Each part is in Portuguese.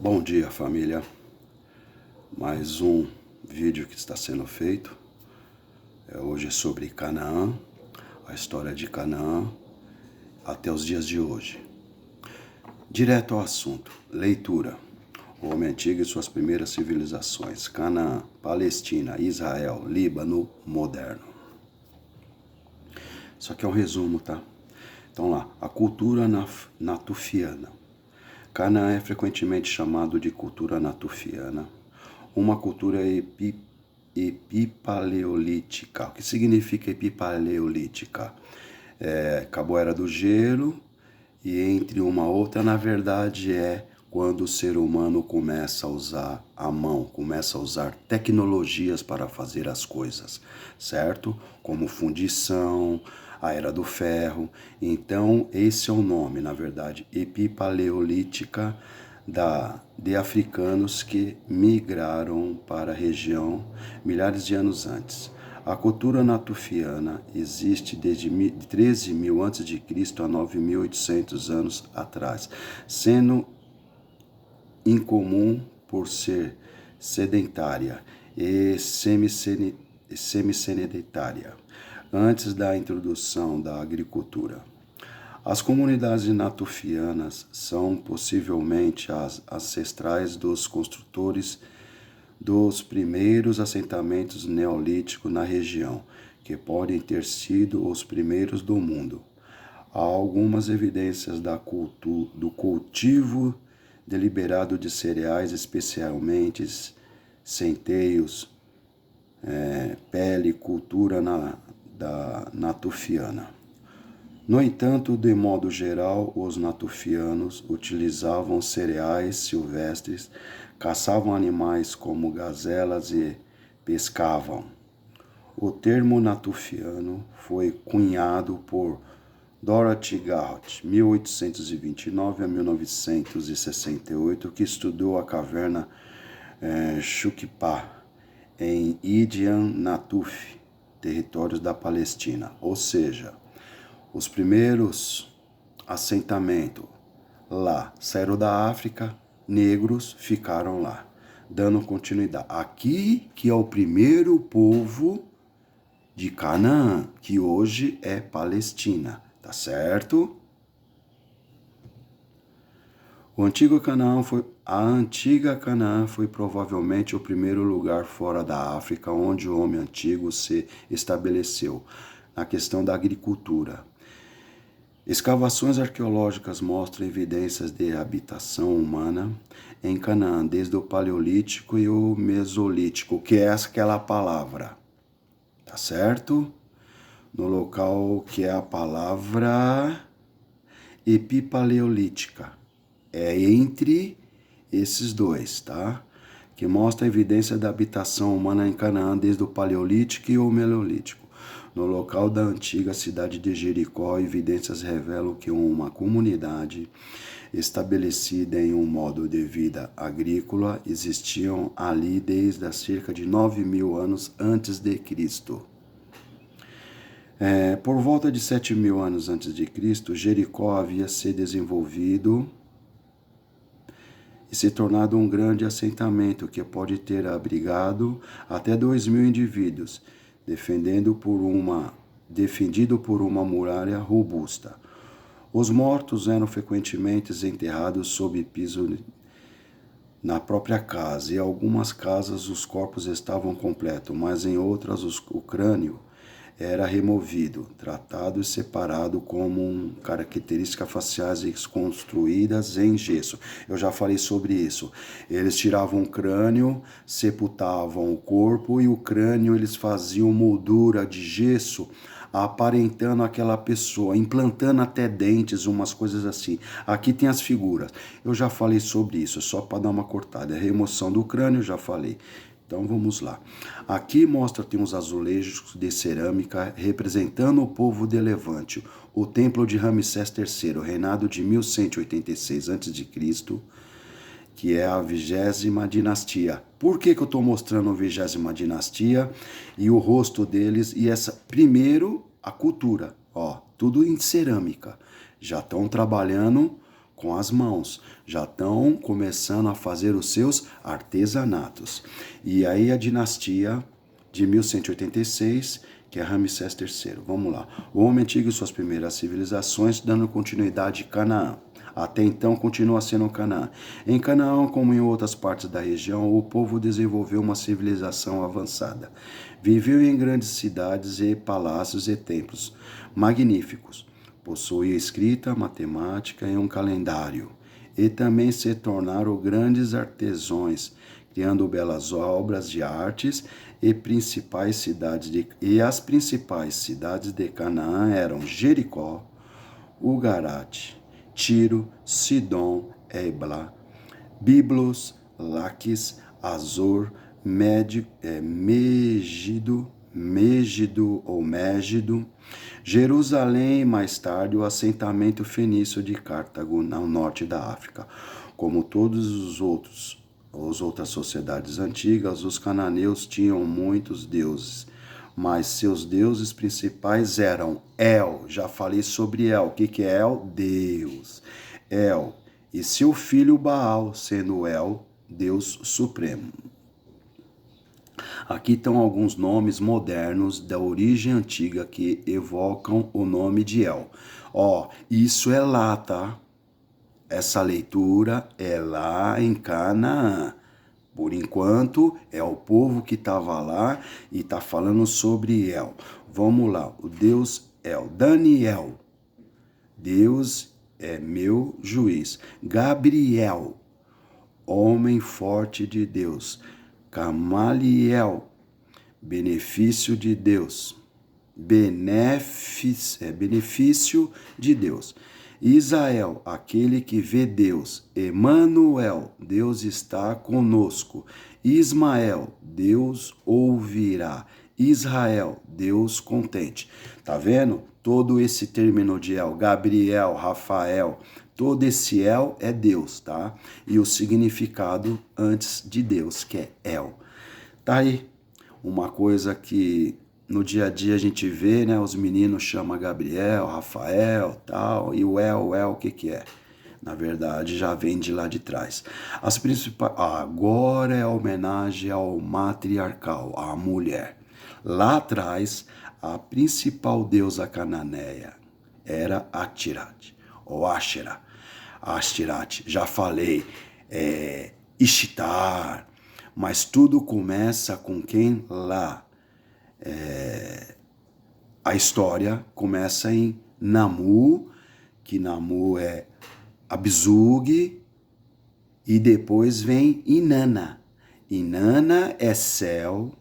Bom dia, família. Mais um vídeo que está sendo feito. Hoje é sobre Canaã, a história de Canaã até os dias de hoje. Direto ao assunto. Leitura. O homem antigo e suas primeiras civilizações. Canaã, Palestina, Israel, Líbano moderno. Isso aqui é um resumo, tá? Então lá, a cultura natufiana. Canaã é frequentemente chamado de cultura natufiana, uma cultura epipaleolítica. O que significa epipaleolítica? Acabou a era do gelo e entre uma outra, na verdade, é quando o ser humano começa a usar a mão, começa a usar tecnologias para fazer as coisas, certo? Como fundição, a era do ferro. Então, esse é o nome, na verdade, epipaleolítica de africanos que migraram para a região milhares de anos antes. A cultura natufiana existe desde 13.000 a.C. a 9.800 anos atrás, sendo incomum por ser sedentária e semi-sedentária, antes da introdução da agricultura. As comunidades natufianas são possivelmente as ancestrais dos construtores dos primeiros assentamentos neolíticos na região, que podem ter sido os primeiros do mundo. Há algumas evidências do cultivo deliberado de cereais, especialmente centeios, pele, cultura natufiana. No entanto, de modo geral, os natufianos utilizavam cereais silvestres, caçavam animais como gazelas e pescavam. O termo natufiano foi cunhado por Dorothy Galt, 1829 a 1968, que estudou a caverna Shukpa, em Idian Natuf, territórios da Palestina. Ou seja, os primeiros assentamentos lá saíram da África, negros ficaram lá, dando continuidade. Aqui que é o primeiro povo de Canaã, que hoje é Palestina. Tá certo? A antiga Canaã foi provavelmente o primeiro lugar fora da África onde o homem antigo se estabeleceu, na questão da agricultura. Escavações arqueológicas mostram evidências de habitação humana em Canaã, desde o Paleolítico e o Mesolítico, que é aquela palavra. Tá certo? No local que é a palavra epipaleolítica. É entre esses dois, tá? Que mostra a evidência da habitação humana em Canaã desde o Paleolítico e o Mesolítico. No local da antiga cidade de Jericó, evidências revelam que uma comunidade estabelecida em um modo de vida agrícola existiam ali desde há cerca de 9.000 anos antes de Cristo. Por volta de 7.000 anos antes de Cristo, Jericó havia se desenvolvido e se tornado um grande assentamento que pode ter abrigado até 2.000 indivíduos, defendido por uma muralha robusta. Os mortos eram frequentemente enterrados sob piso na própria casa, e em algumas casas os corpos estavam completos, mas em outras o crânio era removido, tratado e separado como características faciais construídas em gesso. Eu já falei sobre isso. Eles tiravam o crânio, sepultavam o corpo e o crânio eles faziam moldura de gesso, aparentando aquela pessoa, implantando até dentes, umas coisas assim. Aqui tem as figuras. Eu já falei sobre isso, só para dar uma cortada. A remoção do crânio, já falei. Então vamos lá. Aqui mostra, tem uns azulejos de cerâmica representando o povo de Levante. O templo de Ramsés III, reinado de 1186 a.C., que é a 20ª dinastia. Por que eu estou mostrando a 20ª dinastia e o rosto deles? E primeiro, a cultura. Ó, tudo em cerâmica. Já estão trabalhando com as mãos, já estão começando a fazer os seus artesanatos. E aí a dinastia de 1186, que é Ramsés III. Vamos lá. O homem antigo e suas primeiras civilizações, dando continuidade a Canaã. Até então continua sendo Canaã. Em Canaã, como em outras partes da região, o povo desenvolveu uma civilização avançada. Viveu em grandes cidades e palácios e templos magníficos. Possuía escrita, matemática e um calendário. E também se tornaram grandes artesãos, criando belas obras de artes e as principais cidades de Canaã eram Jericó, Ugarate, Tiro, Sidom, Ebla, Biblos, Laques, Azor, Mégido, Jerusalém e mais tarde o assentamento fenício de Cartago, no norte da África. Como todos as outras sociedades antigas, os cananeus tinham muitos deuses, mas seus deuses principais eram El. Já falei sobre El. O que é El? Deus. El. E seu filho Baal, sendo El, Deus Supremo. Aqui estão alguns nomes modernos da origem antiga que evocam o nome de El. Isso é lá, tá? Essa leitura é lá em Canaã. Por enquanto, é o povo que estava lá e está falando sobre El. Vamos lá, o Deus El. Daniel, Deus é meu juiz. Gabriel, homem forte de Deus. Camaliel, benefício de Deus. Benefício de Deus. Israel, aquele que vê Deus. Emanuel, Deus está conosco. Ismael, Deus ouvirá. Israel, Deus contente. Tá vendo? Todo esse término de El, Gabriel, Rafael, todo esse El é Deus, tá? E o significado antes de Deus, que é El. Tá aí uma coisa que no dia a dia a gente vê, né? Os meninos chamam Gabriel, Rafael, tal, e o El, o que é? Na verdade, já vem de lá de trás. As principais. Agora é a homenagem ao matriarcal, à mulher. Lá atrás, a principal deusa cananeia era Atirat, ou Asherah. Astirat, já falei, Ishtar, mas tudo começa com quem lá? A história começa em Namu, que Namu é Abzug, e depois vem Inanna. Inanna é céu,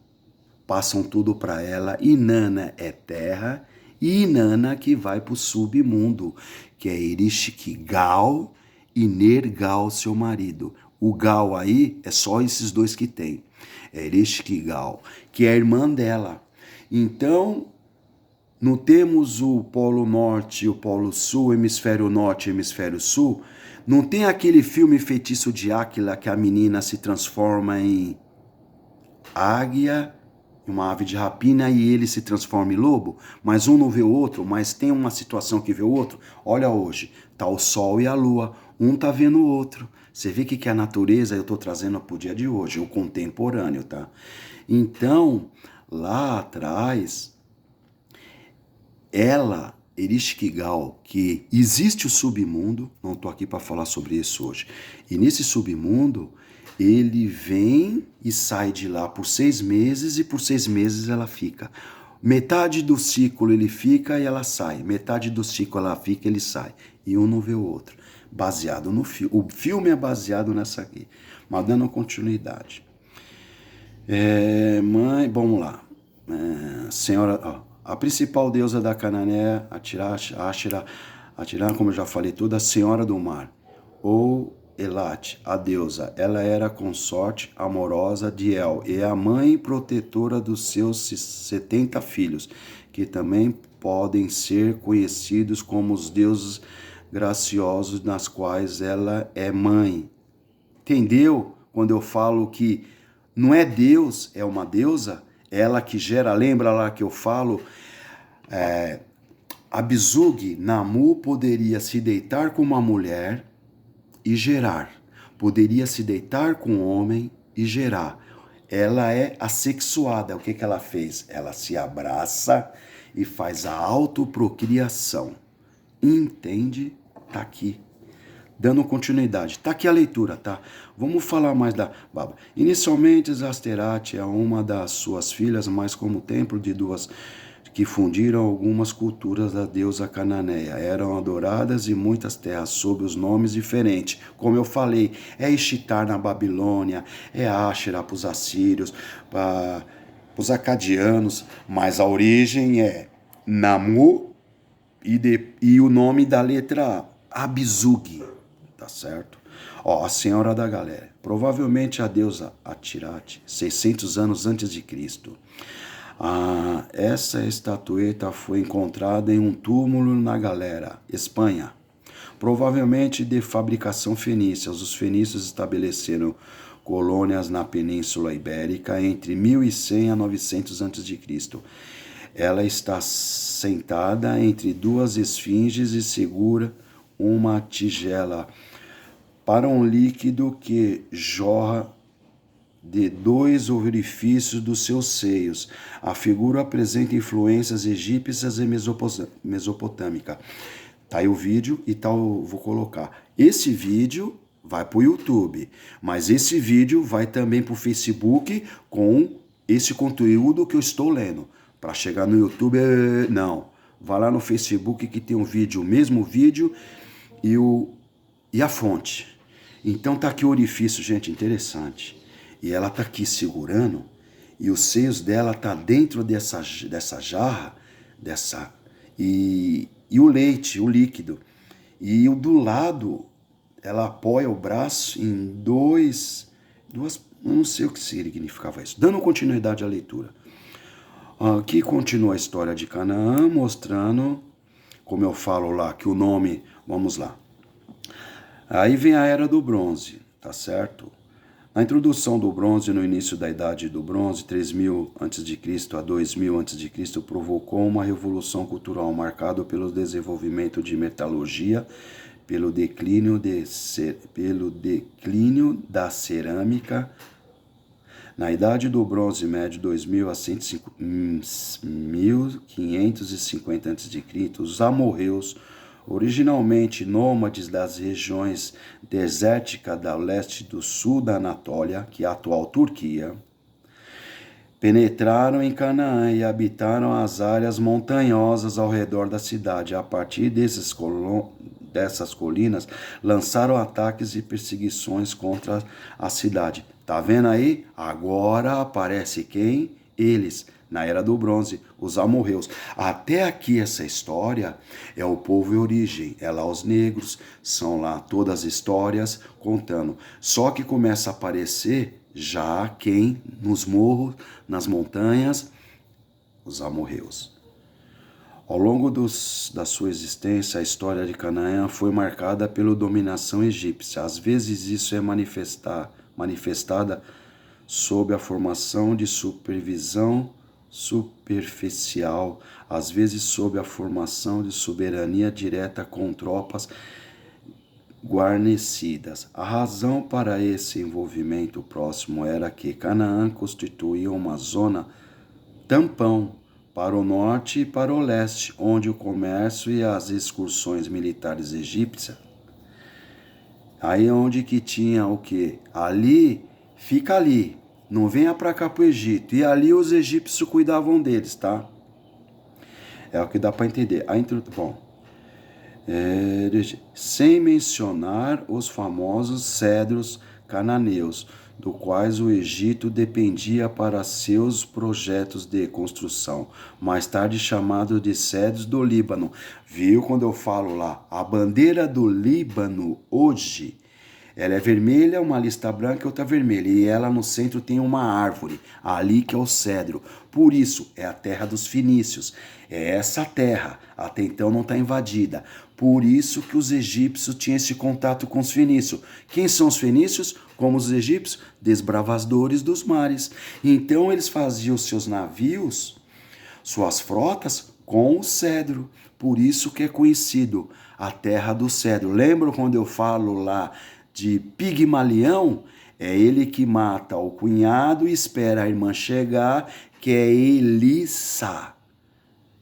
passam tudo para ela. Inanna é terra, e Inanna que vai para o submundo, que é Erishkigal e Nergal, seu marido. O Gal aí é só esses dois que tem. É Erishkigal, que é a irmã dela. Então, não temos o Polo Norte e o Polo Sul, Hemisfério Norte e Hemisfério Sul. Não tem aquele filme Feitiço de Áquila que a menina se transforma em águia, uma ave de rapina, e ele se transforma em lobo, mas um não vê o outro, mas tem uma situação que vê o outro. Olha hoje, tá o sol e a lua, um tá vendo o outro. Você vê que a natureza eu tô trazendo pro dia de hoje, o contemporâneo, tá? Então, lá atrás, ela, Erishkigal, que existe o submundo, não tô aqui para falar sobre isso hoje, e nesse submundo, ele vem e sai de lá por 6 meses e por 6 meses ela fica. Metade do ciclo ele fica e ela sai. Metade do ciclo ela fica e ele sai. E um não vê o outro. Baseado no filme. O filme é baseado nessa aqui. Mas dando continuidade. Vamos lá. Senhora, a principal deusa da Canané, Asherah, como eu já falei, toda a senhora do mar. Ou Elat, a deusa, ela era consorte amorosa de El e a mãe protetora dos seus 70 filhos, que também podem ser conhecidos como os deuses graciosos, nas quais ela é mãe. Entendeu? Quando eu falo que não é Deus, é uma deusa, ela que gera, lembra lá que eu falo, Abzug, Namu poderia se deitar com uma mulher, e gerar. Poderia se deitar com o homem e gerar. Ela é assexuada. O que ela fez? Ela se abraça e faz a autoprocriação. Entende? Tá aqui. Dando continuidade. Tá aqui a leitura, tá? Vamos falar mais da Bárbara. Inicialmente, Zasterate é uma das suas filhas, mas como templo de duas que fundiram algumas culturas da deusa cananeia. Eram adoradas em muitas terras sob os nomes diferentes. Como eu falei, é Ishtar na Babilônia, é Asherah para os assírios, para os acadianos, mas a origem é Namu e o nome da letra Abzug, tá certo? Ó, a senhora da galera, provavelmente a deusa Atirate, 600 anos antes de Cristo. Essa estatueta foi encontrada em um túmulo na Galera, Espanha. Provavelmente de fabricação fenícia. Os fenícios estabeleceram colônias na Península Ibérica entre 1100 a 900 a.C. Ela está sentada entre duas esfinges e segura uma tigela para um líquido que jorra de dois orifícios dos seus seios. A figura apresenta influências egípcias e mesopotâmicas. Tá aí o vídeo e vou colocar. Esse vídeo vai para o YouTube, mas esse vídeo vai também para o Facebook com esse conteúdo que eu estou lendo. Para chegar no YouTube, não. Vai lá no Facebook que tem um vídeo, o mesmo vídeo e a fonte. Então tá aqui o orifício, gente, interessante. E ela tá aqui segurando, e os seios dela tá dentro dessa jarra, e o leite, o líquido. E do lado, ela apoia o braço em duas, eu não sei o que significava isso. Dando continuidade à leitura. Aqui continua a história de Canaã, mostrando, como eu falo lá, que o nome, vamos lá. Aí vem a Era do Bronze, tá certo? A introdução do bronze no início da Idade do Bronze, 3000 a.C. a 2000 a.C., provocou uma revolução cultural marcada pelo desenvolvimento de metalurgia, pelo declínio da cerâmica. Na Idade do Bronze Médio, 2000 a 1550 a.C., os amorreus, originalmente nômades das regiões desérticas do leste do sul da Anatólia, que é a atual Turquia, penetraram em Canaã e habitaram as áreas montanhosas ao redor da cidade. A partir dessas colinas, lançaram ataques e perseguições contra a cidade. Tá vendo aí? Agora aparece quem? Eles. Na Era do Bronze, os amorreus. Até aqui essa história é o povo e origem. É lá os negros, são lá todas as histórias contando. Só que começa a aparecer já quem nos morros, nas montanhas, os amorreus. Ao longo da sua existência, a história de Canaã foi marcada pela dominação egípcia. Às vezes isso é manifestada sob a formação de supervisão superficial, às vezes sob a formação de soberania direta com tropas guarnecidas. A razão para esse envolvimento próximo era que Canaã constituía uma zona tampão para o norte e para o leste, onde o comércio e as excursões militares egípcias, aí onde que tinha o quê? Ali, fica ali, não venha para cá para o Egito. E ali os egípcios cuidavam deles, tá? É o que dá para entender. Sem mencionar os famosos cedros cananeus, do quais o Egito dependia para seus projetos de construção, mais tarde chamado de cedros do Líbano. Viu quando eu falo lá? A bandeira do Líbano hoje, ela é vermelha, uma lista branca e outra vermelha. E ela no centro tem uma árvore, ali que é o cedro. Por isso, é a terra dos fenícios. É essa terra, até então não está invadida. Por isso que os egípcios tinham esse contato com os fenícios. Quem são os fenícios? Como os egípcios? Desbravadores dos mares. Então eles faziam seus navios, suas frotas, com o cedro. Por isso que é conhecido a terra do cedro. Lembram quando eu falo lá de Pigmalião, é ele que mata o cunhado e espera a irmã chegar, que é Elissa,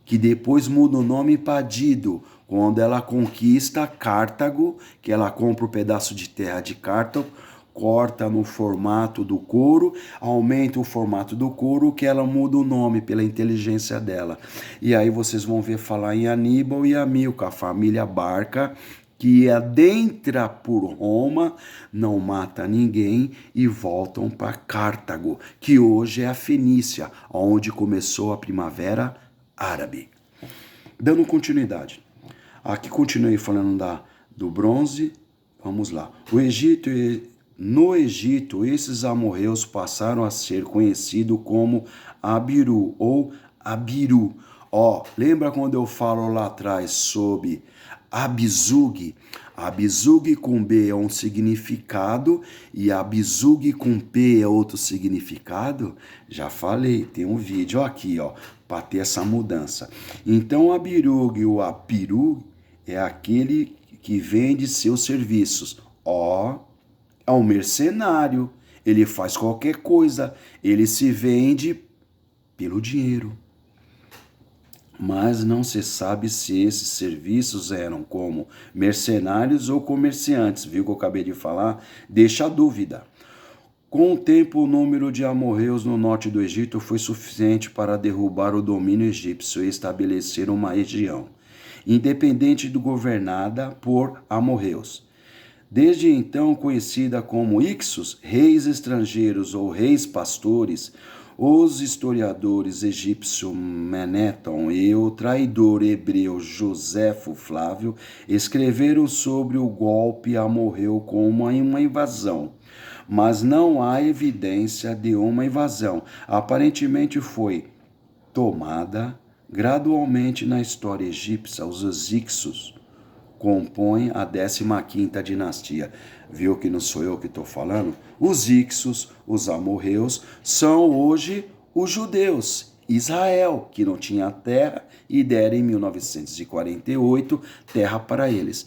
que depois muda o nome para Dido, quando ela conquista Cartago, que ela compra um pedaço de terra de Cartago, corta no formato do couro, aumenta o formato do couro, que ela muda o nome pela inteligência dela. E aí vocês vão ver falar em Aníbal e Hamilcar, a família Barca, que adentra por Roma, não mata ninguém e voltam para Cartago, que hoje é a Fenícia, onde começou a Primavera Árabe. Dando continuidade. Aqui continuei falando do bronze. Vamos lá. No Egito, esses amorreus passaram a ser conhecidos como Abiru ou Abiru. Lembra quando eu falo lá atrás sobre Abizug? Abizug com B é um significado e Abizug com P é outro significado? Já falei, tem um vídeo aqui, para ter essa mudança. Então, o Abirug ou Apiru é aquele que vende seus serviços. É um mercenário, ele faz qualquer coisa, ele se vende pelo dinheiro. Mas não se sabe se esses serviços eram como mercenários ou comerciantes, viu que eu acabei de falar? Deixa a dúvida. Com o tempo, o número de amorreus no norte do Egito foi suficiente para derrubar o domínio egípcio e estabelecer uma região, independente do governada por amorreus. Desde então conhecida como Ixos, reis estrangeiros ou reis pastores, os historiadores egípcio Menéton e o traidor hebreu Joséfo Flávio escreveram sobre o golpe amorreu como uma invasão. Mas não há evidência de uma invasão. Aparentemente foi tomada gradualmente na história egípcia. Os Ixos compõem a 15ª dinastia. Viu que não sou eu que estou falando? Os Ixos, os amorreus, são hoje os judeus. Israel, que não tinha terra, e deram em 1948 terra para eles.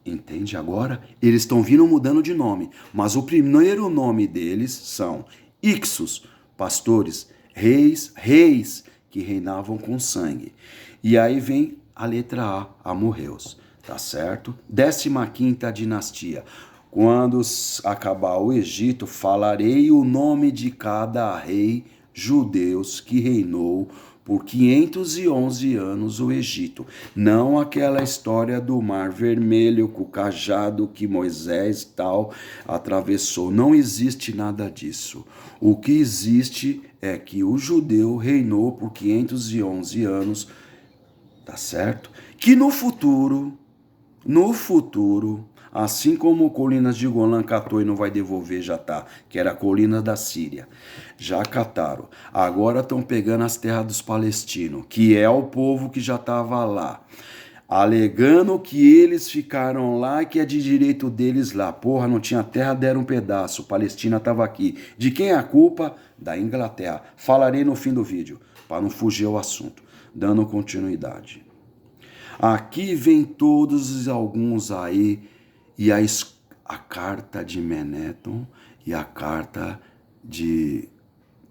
Entende agora? Eles estão vindo mudando de nome, mas o primeiro nome deles são Ixos, pastores, reis que reinavam com sangue. E aí vem a letra A, amorreus, tá certo? 15ª dinastia. Quando acabar o Egito, falarei o nome de cada rei judeus que reinou por 511 anos o Egito. Não aquela história do Mar Vermelho com o cajado que Moisés tal atravessou. Não existe nada disso. O que existe é que o judeu reinou por 511 anos, tá certo? Que no futuro, assim como Colinas de Golã catou e não vai devolver, já tá, que era a colina da Síria, já cataram. Agora estão pegando as terras dos palestinos, que é o povo que já estava lá, alegando que eles ficaram lá e que é de direito deles lá. Porra, não tinha terra, deram um pedaço, Palestina estava aqui. De quem é a culpa? Da Inglaterra. Falarei no fim do vídeo, para não fugir ao assunto. Dando continuidade. Aqui vem todos e alguns aí, e a carta de Menéton e a carta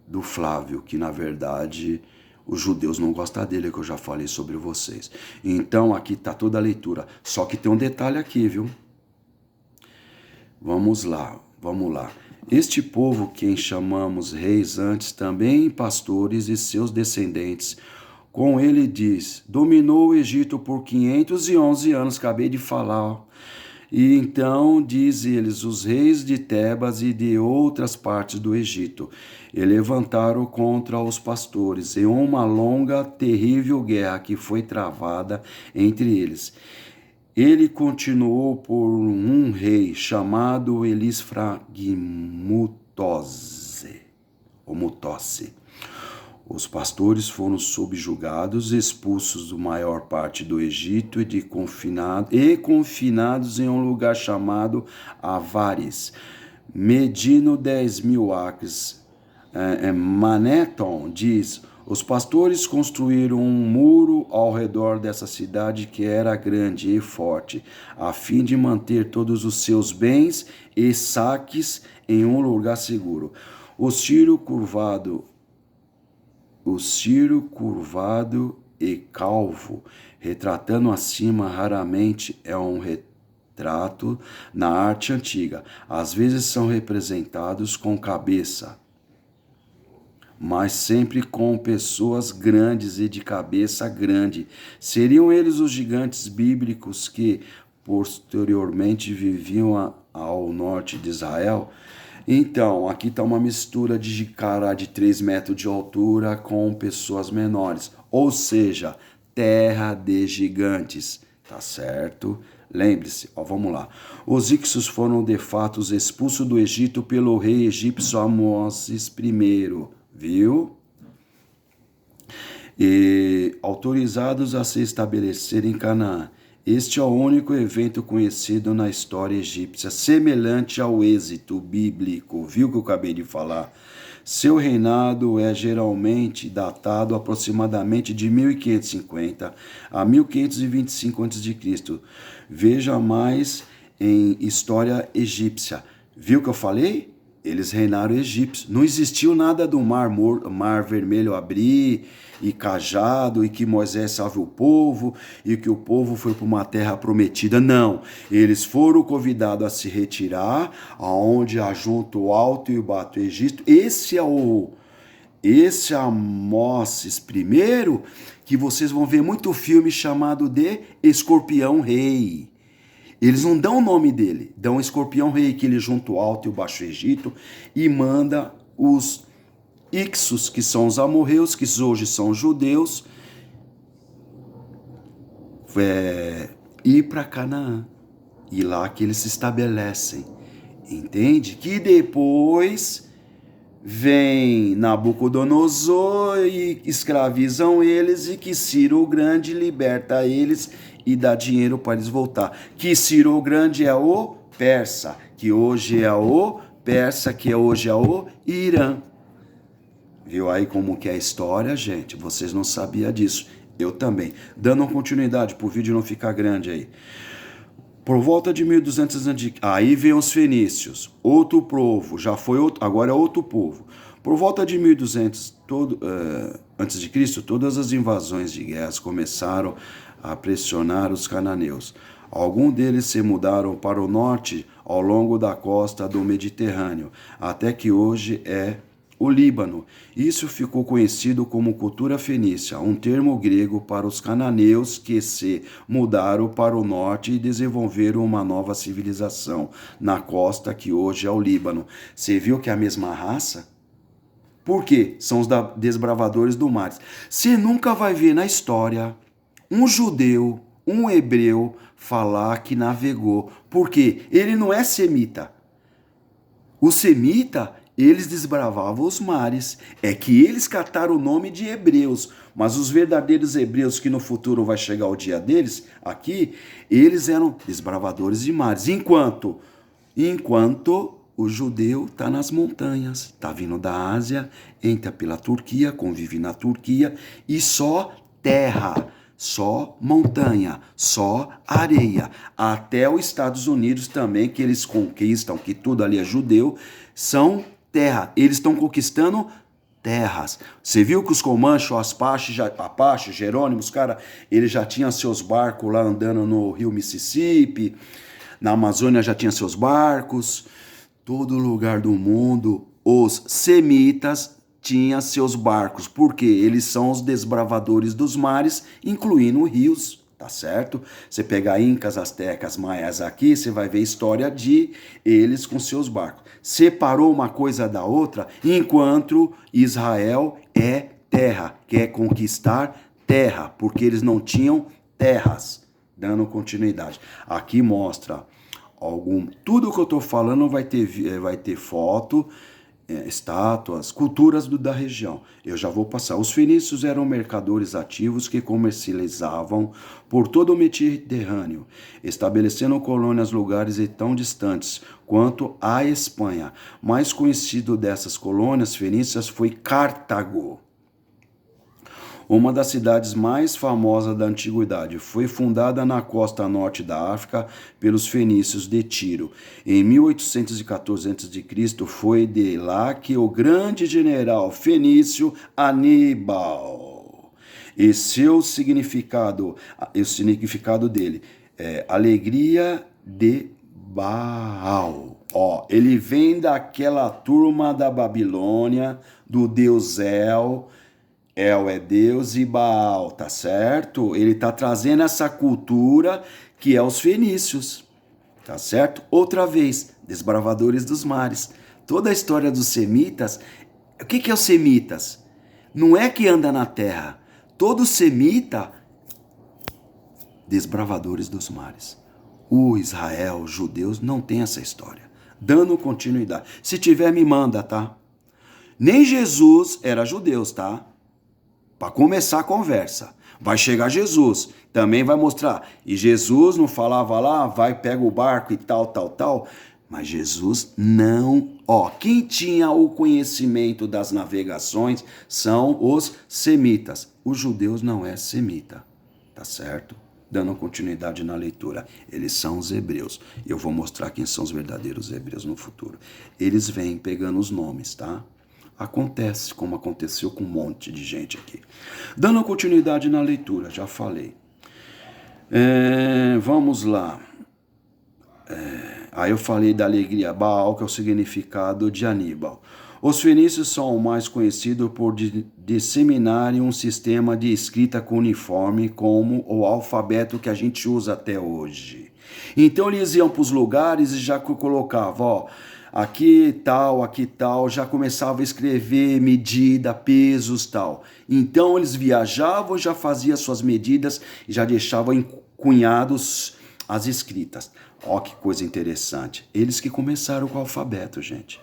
do Flávio, que na verdade os judeus não gostam dele, que eu já falei sobre vocês. Então aqui está toda a leitura. Só que tem um detalhe aqui, viu? Vamos lá. Este povo, quem chamamos reis antes, também pastores e seus descendentes, com ele diz, dominou o Egito por 511 anos, acabei de falar. E então, diz eles, os reis de Tebas e de outras partes do Egito, e levantaram contra os pastores, em uma longa, terrível guerra que foi travada entre eles. Ele continuou por um rei chamado Elisfragimutose, ou Mutose. Os pastores foram subjugados, expulsos da maior parte do Egito e confinados em um lugar chamado Avares, medindo 10.000 acres. Manéton diz, Os pastores construíram um muro ao redor dessa cidade que era grande e forte, a fim de manter todos os seus bens e saques em um lugar seguro. O Ciro curvado e calvo, retratando acima raramente é um retrato na arte antiga. Às vezes são representados com cabeça, mas sempre com pessoas grandes e de cabeça grande. Seriam eles os gigantes bíblicos que posteriormente viviam ao norte de Israel? Então, aqui está uma mistura de cara de 3 metros de altura com pessoas menores, ou seja, terra de gigantes, tá certo? Lembre-se, vamos lá. Os Ixos foram de fato expulsos do Egito pelo rei egípcio Amoses I, viu? E autorizados a se estabelecer em Canaã. Este é o único evento conhecido na história egípcia, semelhante ao êxito bíblico, viu que eu acabei de falar? Seu reinado é geralmente datado aproximadamente de 1550 a 1525 a.C. Veja mais em História Egípcia. Viu que eu falei? Eles reinaram egípcios. Não existiu nada do mar vermelho abrir e cajado e que Moisés salve o povo e que o povo foi para uma terra prometida. Não. Eles foram convidados a se retirar aonde ajunta o Alto e o Bato Egito. Esse é Amoses I, que vocês vão ver muito filme chamado de Escorpião Rei. Eles não dão o nome dele, dão o Escorpião Rei, que ele junta o Alto e o Baixo Egito e manda os Ixos, que são os amorreus, que hoje são judeus, ir para Canaã. E lá que eles se estabelecem. Entende? Que depois vem Nabucodonosor e escravizam eles e que Ciro o Grande liberta eles e dá dinheiro para eles voltar. Que Ciro o Grande é o persa, que hoje é o persa, que hoje é o Irã. Viu aí como que é a história, gente? Vocês não sabiam disso. Eu também. Dando continuidade para o vídeo não ficar grande aí. Por volta de 1200 a.C., aí vem os fenícios, outro povo, já foi outro, agora é outro povo. Por volta de 1200 antes de Cristo, todas as invasões de guerras começaram a pressionar os cananeus. Alguns deles se mudaram para o norte ao longo da costa do Mediterrâneo, até que hoje é o Líbano. Isso ficou conhecido como cultura fenícia, um termo grego para os cananeus que se mudaram para o norte e desenvolveram uma nova civilização na costa que hoje é o Líbano. Você viu que é a mesma raça? Por quê? São os desbravadores do mar. Você nunca vai ver na história um judeu, um hebreu falar que navegou. Por quê? Ele não é semita. O semita, eles desbravavam os mares. É que eles cataram o nome de hebreus. Mas os verdadeiros hebreus, que no futuro vai chegar o dia deles, aqui, eles eram desbravadores de mares. Enquanto o judeu está nas montanhas, está vindo da Ásia, entra pela Turquia, convive na Turquia, e só terra, só montanha, só areia. Até os Estados Unidos também, que eles conquistam, que tudo ali é judeu, são terra. Eles estão conquistando terras. Você viu que os Comanches, Apache, Jerônimos, cara, eles já tinham seus barcos lá andando no rio Mississippi, na Amazônia já tinha seus barcos. Todo lugar do mundo, os semitas tinham seus barcos, porque eles são os desbravadores dos mares, incluindo rios, tá certo? Você pega incas, astecas, maias aqui, você vai ver a história de eles com seus barcos. Separou uma coisa da outra, enquanto Israel é terra, quer conquistar terra, porque eles não tinham terras. Dando continuidade. Aqui mostra tudo que eu estou falando vai ter foto, estátuas, culturas da região. Eu já vou passar. Os fenícios eram mercadores ativos que comercializavam por todo o Mediterrâneo, estabelecendo colônias em lugares tão distantes quanto a Espanha. Mais conhecido dessas colônias fenícias foi Cartago. uma das cidades mais famosas da antiguidade. Foi fundada na costa norte da África pelos fenícios de Tiro. Em 1814 a.C. foi de lá que o grande general fenício Aníbal. E o significado dele é alegria de Baal. Ó, ele vem daquela turma da Babilônia, do deus El. El é Deus e Baal, tá certo? Ele tá trazendo essa cultura que é os fenícios, tá certo? Outra vez, desbravadores dos mares. Toda a história dos semitas, o que é os semitas? Não é que anda na terra. Todo semita, desbravadores dos mares. O Israel, os judeus, não tem essa história. Dando continuidade. Se tiver, me manda, tá? Nem Jesus era judeu, tá? Para começar a conversa. Vai chegar Jesus, também vai mostrar. E Jesus não falava lá, vai, pega o barco e tal, tal, tal. Mas Jesus não. Ó, quem tinha o conhecimento das navegações são os semitas. Os judeus não é semita, tá certo? Dando continuidade na leitura. Eles são os hebreus. Eu vou mostrar quem são os verdadeiros hebreus no futuro. Eles vêm pegando os nomes, tá? Acontece, como aconteceu com um monte de gente aqui. Dando continuidade na leitura, já falei. Vamos lá. Aí eu falei da alegria Baal, que é o significado de Aníbal. Os fenícios são mais conhecidos por disseminarem um sistema de escrita uniforme como o alfabeto que a gente usa até hoje. Então eles iam para os lugares e já colocavam, ó, aqui tal, já começava a escrever medida, pesos, tal. Então eles viajavam, já faziam suas medidas e já deixavam encunhados as escritas. Ó, que coisa interessante. Eles que começaram com o alfabeto, gente.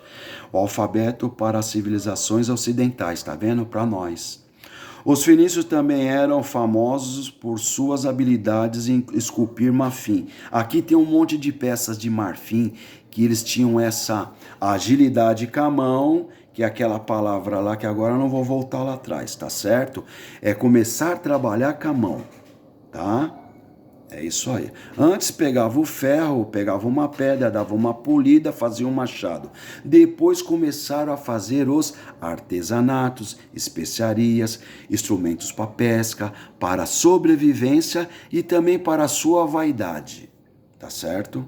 O alfabeto para as civilizações ocidentais, tá vendo? Para nós. Os fenícios também eram famosos por suas habilidades em esculpir marfim. Aqui tem um monte de peças de marfim que eles tinham essa agilidade com a mão, que é aquela palavra lá que agora eu não vou voltar lá atrás, tá certo? É começar a trabalhar com a mão, tá? É isso aí. Antes pegava o ferro, pegava uma pedra, dava uma polida, fazia um machado. Depois começaram a fazer os artesanatos, especiarias, instrumentos para pesca, para sobrevivência e também para a sua vaidade. Tá certo?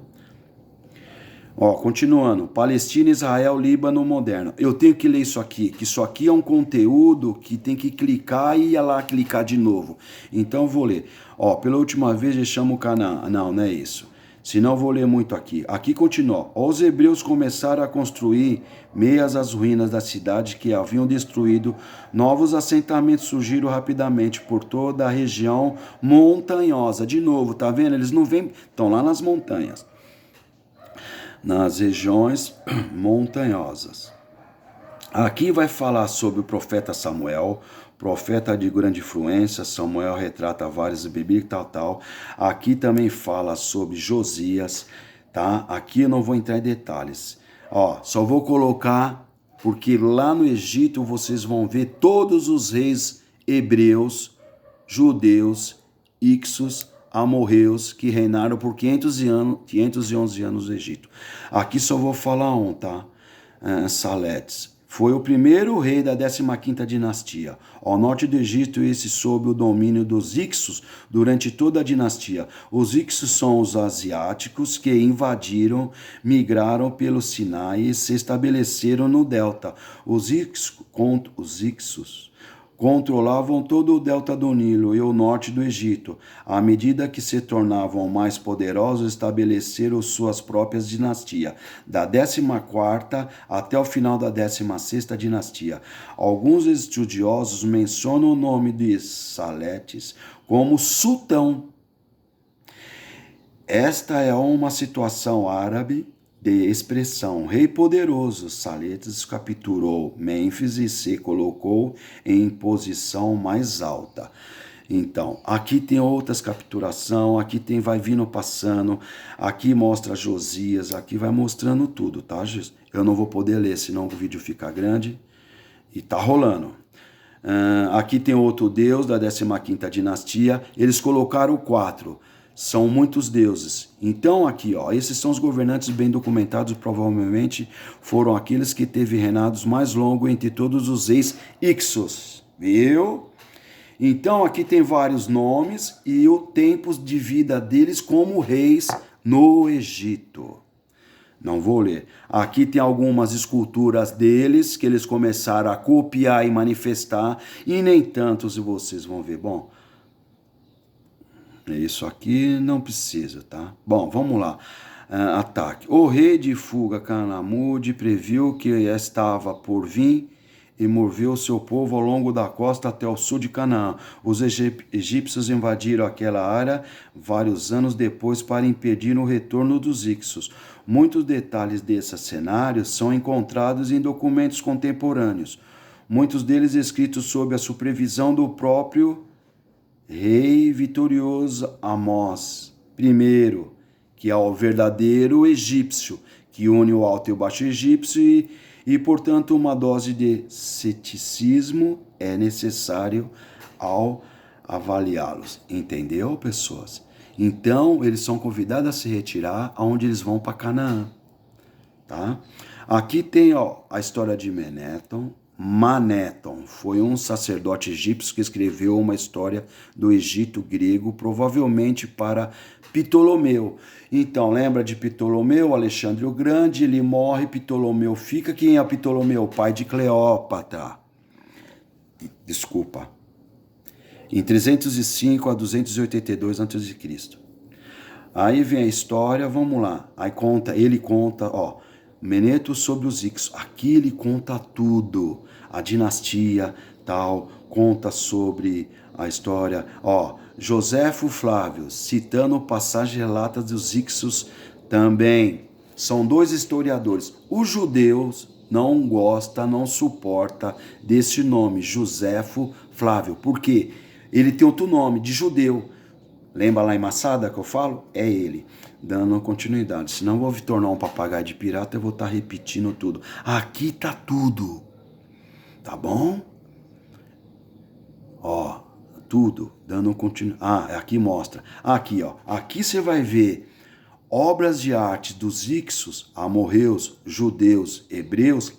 Ó, continuando, Palestina, Israel, Líbano, moderno. Eu tenho que ler isso aqui, que isso aqui é um conteúdo que tem que clicar e ir lá clicar de novo. Então eu vou ler. Ó, pela última vez eu chamo o Canaã. Não é isso. Senão eu vou ler muito aqui. Aqui continua. Os hebreus começaram a construir meias às ruínas da cidade que haviam destruído. Novos assentamentos surgiram rapidamente por toda a região montanhosa. De novo, tá vendo? Eles não vêm, estão lá nas montanhas. Nas regiões montanhosas. Aqui vai falar sobre o profeta Samuel, profeta de grande influência. Samuel retrata vários bíblicos e tal. Aqui também fala sobre Josias, tá? Aqui eu não vou entrar em detalhes. Ó, só vou colocar porque lá no Egito vocês vão ver todos os reis hebreus, judeus, Ixos, amorreus que reinaram por 511 anos no Egito. Aqui só vou falar um, tá? Saletes. Foi o primeiro rei da 15ª dinastia. Ao norte do Egito, esse sob o domínio dos Ixos durante toda a dinastia. Os Ixos são os asiáticos que invadiram, migraram pelo Sinai e se estabeleceram no delta. Os Ixos controlavam todo o delta do Nilo e o norte do Egito. À medida que se tornavam mais poderosos, estabeleceram suas próprias dinastias, da 14ª até o final da 16ª dinastia. Alguns estudiosos mencionam o nome de Saletes como sultão. Esta é uma situação árabe de expressão rei poderoso. Saletes capturou Mênfis e se colocou em posição mais alta. Então, aqui tem outras capturação, aqui tem vai vindo passando, aqui mostra Josias, aqui vai mostrando tudo, tá? Eu não vou poder ler, senão o vídeo fica grande e tá rolando. Aqui tem outro deus da 15ª dinastia. Eles colocaram 4. São muitos deuses. Então aqui, ó, esses são os governantes bem documentados, provavelmente foram aqueles que teve reinados mais longos entre todos os reis Ixos. Viu? Então aqui tem vários nomes e os tempos de vida deles como reis no Egito. Não vou ler. Aqui tem algumas esculturas deles que eles começaram a copiar e manifestar, e nem tantos vocês vão ver. Bom, isso aqui não precisa, tá? Bom, vamos lá. Ataque. O rei de fuga, Canamude, previu que estava por vir e moveu seu povo ao longo da costa até o sul de Canaã. Os egípcios invadiram aquela área vários anos depois para impedir o retorno dos Ixos. Muitos detalhes desse cenário são encontrados em documentos contemporâneos, muitos deles escritos sob a supervisão do próprio rei vitorioso Amós I, que é o verdadeiro egípcio, que une o alto e o baixo egípcio e, portanto, uma dose de ceticismo é necessário ao avaliá-los. Entendeu, pessoas? Então, eles são convidados a se retirar, aonde eles vão para Canaã. Tá? Aqui tem, ó, a história de Manéton foi um sacerdote egípcio que escreveu uma história do Egito grego, provavelmente para Ptolomeu. Então, lembra de Ptolomeu, Alexandre o Grande, ele morre, Ptolomeu fica. Quem é Ptolomeu? Pai de Cleópatra. Desculpa. Em 305 a 282 a.C. Aí vem a história, vamos lá. Aí ele conta, ó, Meneto sobre os Ixos. Aqui ele conta tudo. A dinastia, tal, conta sobre a história. Ó, Joséfo Flávio, citando passagem relata dos Ixos também. São 2 historiadores. Os judeus não gostam, não suportam desse nome, Joséfo Flávio. Por quê? Ele tem outro nome, de judeu. Lembra lá em Massada que eu falo? É ele. Dando continuidade. Senão eu vou me tornar um papagaio de pirata e vou estar repetindo tudo. Aqui tá tudo. Tá bom? Ó, tudo. Dando continuidade. Aqui mostra. Aqui, ó. Aqui você vai ver obras de arte dos Ixos, amorreus, judeus, hebreus,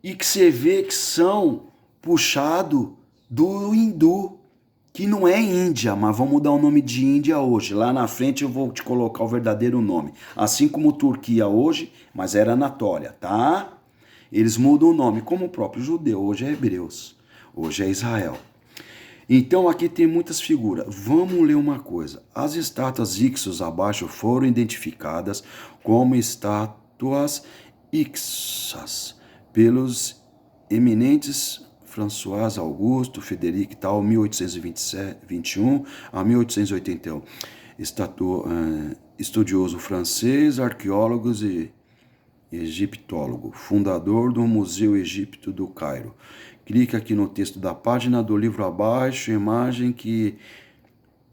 e que você vê que são puxados do hindu, que não é Índia, mas vamos dar o nome de Índia hoje. Lá na frente eu vou te colocar o verdadeiro nome. Assim como Turquia hoje, mas era Anatólia, tá? Eles mudam o nome, como o próprio judeu. Hoje é Hebreus, hoje é Israel. Então aqui tem muitas figuras. Vamos ler uma coisa. As estátuas Ixos abaixo foram identificadas como estátuas Ixas pelos eminentes François Augusto Frederic tal, 1821 a 1881. Estudioso francês, arqueólogo e egiptólogo, fundador do Museu Egípcio do Cairo. Clica aqui no texto da página do livro abaixo, imagem que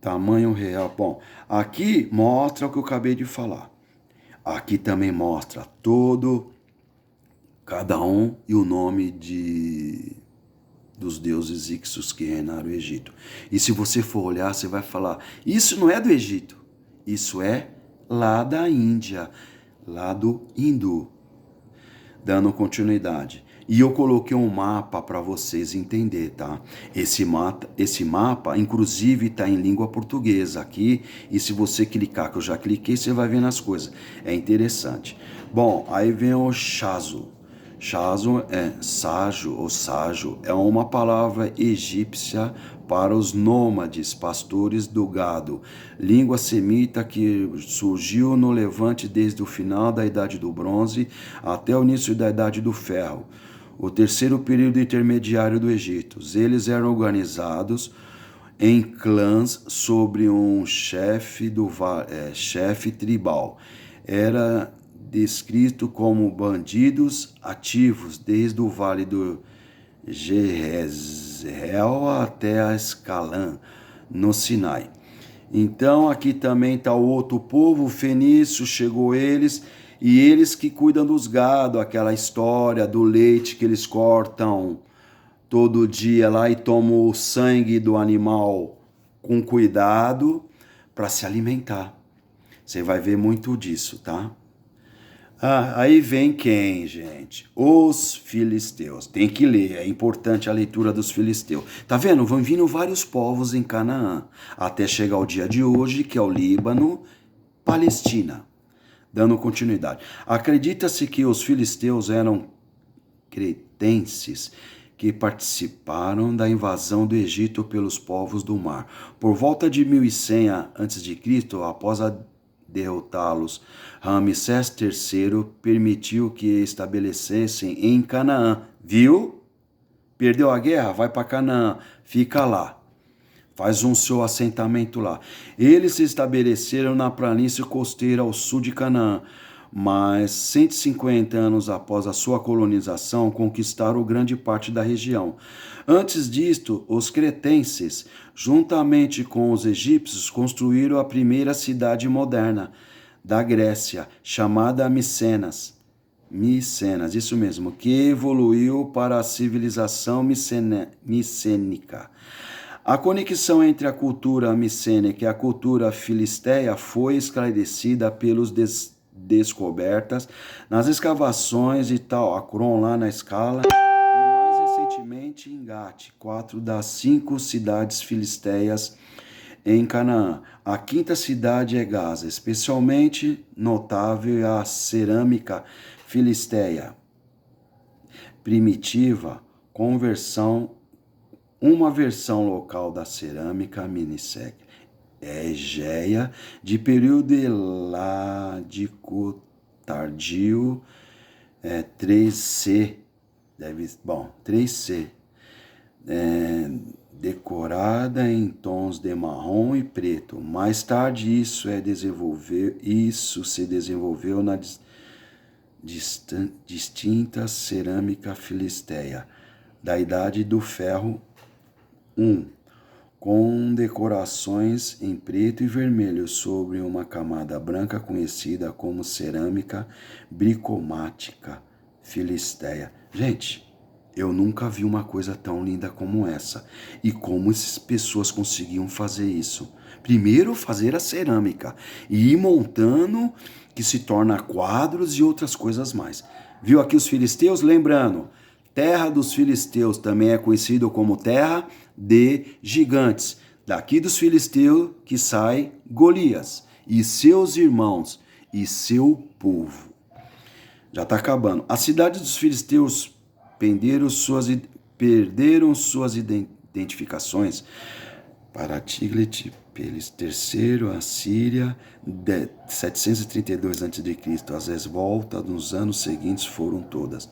tamanho real. Bom, aqui mostra o que eu acabei de falar. Aqui também mostra cada um e o nome dos deuses Ixos que reinaram o Egito. E se você for olhar, você vai falar, isso não é do Egito, isso é lá da Índia, lá do hindu. Dando continuidade. E eu coloquei um mapa para vocês entenderem, tá? Esse mapa, inclusive, está em língua portuguesa aqui. E se você clicar, que eu já cliquei, você vai ver nas coisas. É interessante. Bom, aí vem o Chazo. Chazo é ságio ou ságio, é uma palavra egípcia para os nômades, pastores do gado, língua semita que surgiu no Levante desde o final da Idade do Bronze até o início da Idade do Ferro, o terceiro período intermediário do Egito. Eles eram organizados em clãs sobre um chefe tribal. Era descrito como bandidos ativos desde o Vale do Jezreel até a Escalã, no Sinai. Então aqui também está o outro povo, o fenício, chegou eles, e eles que cuidam dos gado, aquela história do leite que eles cortam todo dia lá e tomo o sangue do animal com cuidado para se alimentar. Você vai ver muito disso, tá? Aí vem quem, gente? Os filisteus. Tem que ler, é importante a leitura dos filisteus. Tá vendo? Vão vindo vários povos em Canaã, até chegar o dia de hoje, que é o Líbano, Palestina. Dando continuidade. Acredita-se que os filisteus eram cretenses que participaram da invasão do Egito pelos povos do mar. Por volta de 1100 a.C., após derrotá-los, Ramsés III permitiu que estabelecessem em Canaã. Viu? Perdeu a guerra? Vai para Canaã, fica lá. Faz seu assentamento lá. Eles se estabeleceram na planície costeira ao sul de Canaã, mas 150 anos após a sua colonização, conquistaram grande parte da região. Antes disto, os cretenses, juntamente com os egípcios, construíram a primeira cidade moderna da Grécia, chamada Micenas, isso mesmo, que evoluiu para a civilização micênica. A conexão entre a cultura micênica e a cultura filisteia foi esclarecida pelos descobertas nas escavações de Tal Akron, lá na Escala, e mais recentemente em Gat, 4 das 5 cidades filisteias em Canaã. A quinta cidade é Gaza, especialmente notável a cerâmica filisteia primitiva, uma versão local da cerâmica minisec Egeia, de período heládico tardio, 3C, 3C, decorada em tons de marrom e preto. Mais tarde isso se desenvolveu na distinta cerâmica filisteia da Idade do Ferro I, com decorações em preto e vermelho sobre uma camada branca conhecida como cerâmica bricomática filisteia. Gente, eu nunca vi uma coisa tão linda como essa. E como essas pessoas conseguiam fazer isso? Primeiro, fazer a cerâmica e ir montando, que se torna quadros e outras coisas mais. Viu aqui os filisteus? Lembrando, terra dos filisteus também é conhecido como terra de gigantes. Daqui dos filisteus que sai Golias e seus irmãos e seu povo. Já está acabando. As cidades dos filisteus perderam suas identificações para Tiglat-Pileser III, a Síria, 732 a.C. As voltas nos anos seguintes foram todas.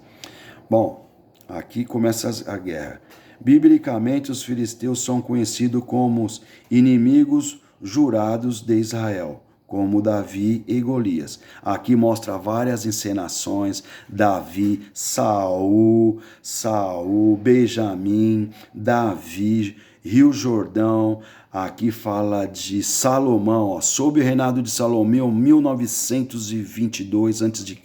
Bom, aqui começa a guerra. Biblicamente, os filisteus são conhecidos como os inimigos jurados de Israel, como Davi e Golias. Aqui mostra várias encenações: Davi, Saul, Benjamim, Davi, Rio Jordão. Aqui fala de Salomão, sob o reinado de Salomão, 1922 a.C.,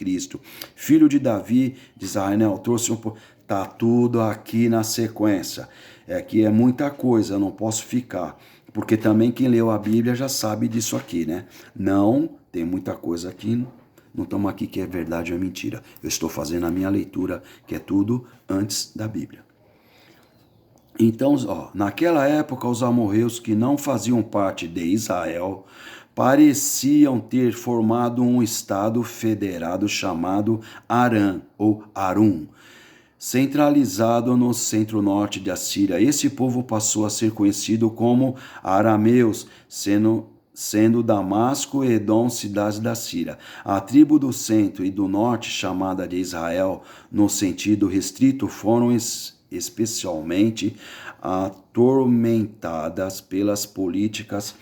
filho de Davi, de Israel, trouxe tá tudo aqui na sequência. Aqui é muita coisa, eu não posso ficar, porque também quem leu a Bíblia já sabe disso aqui, né? Não, tem muita coisa aqui, não estamos aqui que é verdade ou é mentira. Eu estou fazendo a minha leitura, que é tudo antes da Bíblia. Então, naquela época, os amorreus que não faziam parte de Israel pareciam ter formado um estado federado chamado Arã, ou Arum, centralizado no centro-norte da Síria. Esse povo passou a ser conhecido como arameus, sendo Damasco e Edom cidades da Síria. A tribo do centro e do norte, chamada de Israel, no sentido restrito, foram especialmente atormentadas pelas políticas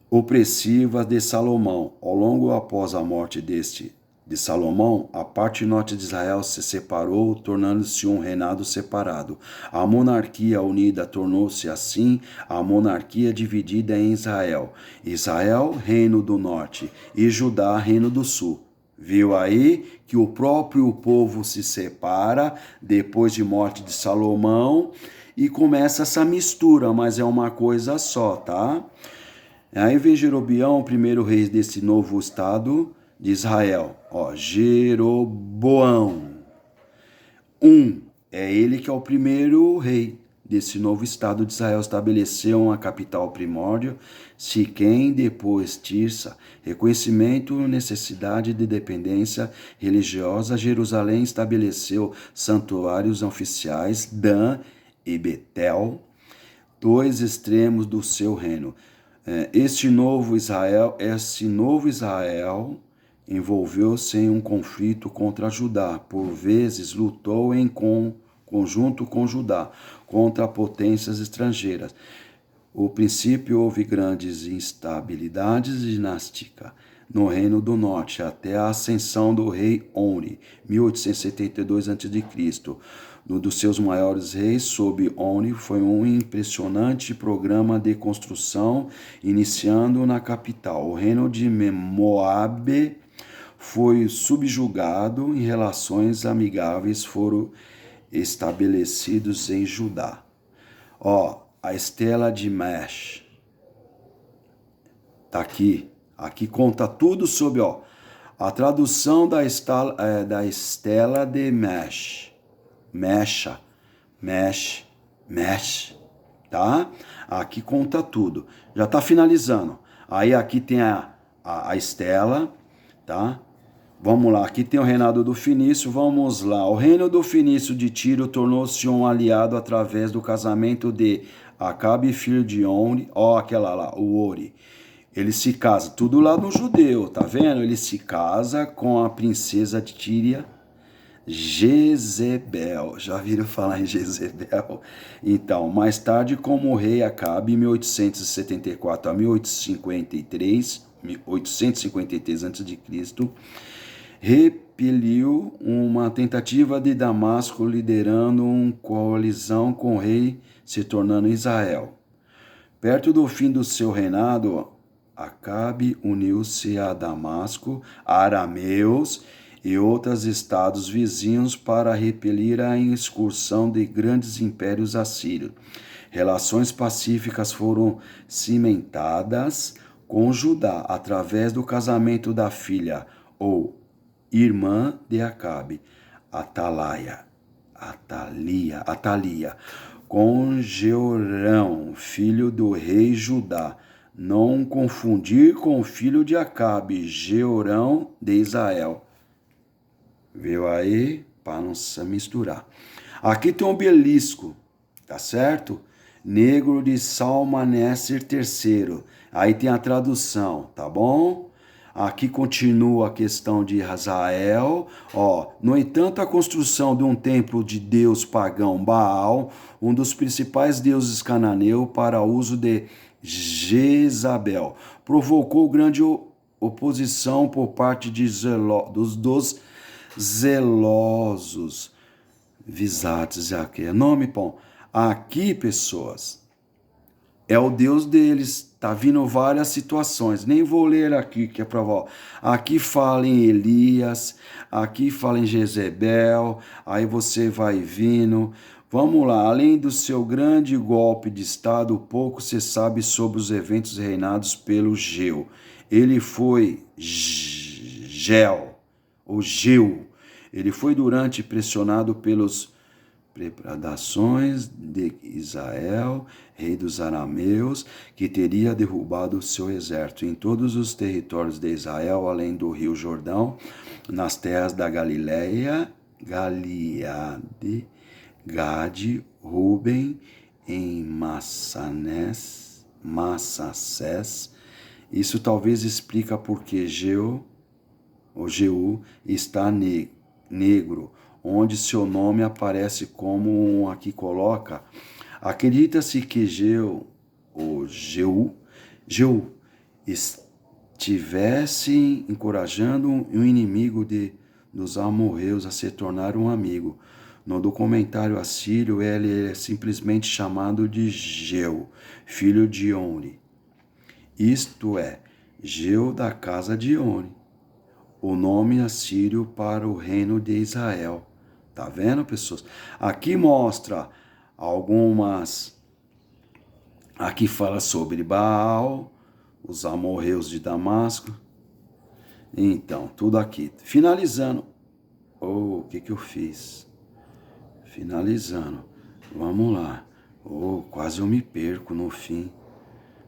opressivas de Salomão. Ao longo após a morte de Salomão, a parte norte de Israel se separou, tornando-se um reinado separado. A monarquia unida tornou-se assim a monarquia dividida em Israel. Israel, reino do norte, e Judá, reino do sul. Viu aí que o próprio povo se separa depois de morte de Salomão e começa essa mistura, mas é uma coisa só, tá? Aí vem Jeroboão, o primeiro rei desse novo estado de Israel. Ó, Jeroboão. É ele que é o primeiro rei desse novo estado de Israel. Estabeleceu uma capital primórdio, Siquém, depois Tirsa. Reconhecimento, necessidade de dependência religiosa. Jerusalém estabeleceu santuários oficiais, Dan e Betel, dois extremos do seu reino. Esse novo Israel envolveu-se em um conflito contra Judá. Por vezes lutou em conjunto com Judá contra potências estrangeiras. O princípio houve grandes instabilidades dinásticas no Reino do Norte até a ascensão do rei Onri, 1872 a.C. Um dos seus maiores reis, sob Onri, foi um impressionante programa de construção, iniciando na capital. O reino de Moabe foi subjugado e relações amigáveis foram estabelecidos em Judá. Ó, a estela de Mesh tá aqui. Aqui conta tudo sobre, ó, a tradução da estela de Mesh. Mesh, tá? Aqui conta tudo. Já tá finalizando. Aí aqui tem a estela, tá? Vamos lá, aqui tem o reinado do Finício, vamos lá. O reino do Finício de Tiro tornou-se um aliado através do casamento de Acabe, filho de Onri, ó, aquela lá, o Ori. Ele se casa, tudo lá no judeu, tá vendo? Ele se casa com a princesa de Tíria, Jezebel. Já viram falar em Jezebel? Então, mais tarde, como o rei Acabe, em 1874 a 1853 a.C., repeliu uma tentativa de Damasco, liderando uma coalizão com o rei, se tornando Israel. Perto do fim do seu reinado, Acabe uniu-se a Damasco, arameus e outros estados vizinhos para repelir a excursão de grandes impérios assírios. Relações pacíficas foram cimentadas com Judá através do casamento da filha ou irmã de Acabe, Atalia, com Jeorão, filho do rei Judá. Não confundir com o filho de Acabe, Jeorão de Israel. Viu aí? Para não se misturar. Aqui tem um obelisco, tá certo? Negro de Salmaneser III. Aí tem a tradução, tá bom? Aqui continua a questão de Hazael. Ó, no entanto, a construção de um templo de deus pagão Baal, um dos principais deuses cananeu para uso de Jezabel, provocou grande oposição por parte dos zelosos. Visates aqui é nome, bom. Aqui, pessoas, é o Deus deles. Tá vindo várias situações. Nem vou ler aqui, que é para vó. Aqui fala em Elias, aqui fala em Jezebel, aí você vai vindo. Vamos lá, além do seu grande golpe de estado, pouco se sabe sobre os eventos reinados pelo Geu. Ele foi Geu. Ele foi durante pressionado pelos predações de Israel, rei dos arameus, que teria derrubado o seu exército em todos os territórios de Israel, além do rio Jordão, nas terras da Galileia, Galiade, Gade, Ruben, em Manassés. Isso talvez explica porque Jeú está negro, onde seu nome aparece como aqui coloca. Acredita-se que Jeú estivesse encorajando um inimigo dos amorreus a se tornar um amigo. No documentário assírio, ele é simplesmente chamado de Geu, filho de Onri. Isto é, Geu da casa de Onri. o nome assírio para o reino de Israel. Tá vendo, pessoas? Aqui mostra algumas... Aqui fala sobre Baal, os amorreus de Damasco. Então, tudo aqui. Finalizando. Oh, o que eu fiz? Finalizando. Vamos lá. Oh, quase eu me perco no fim.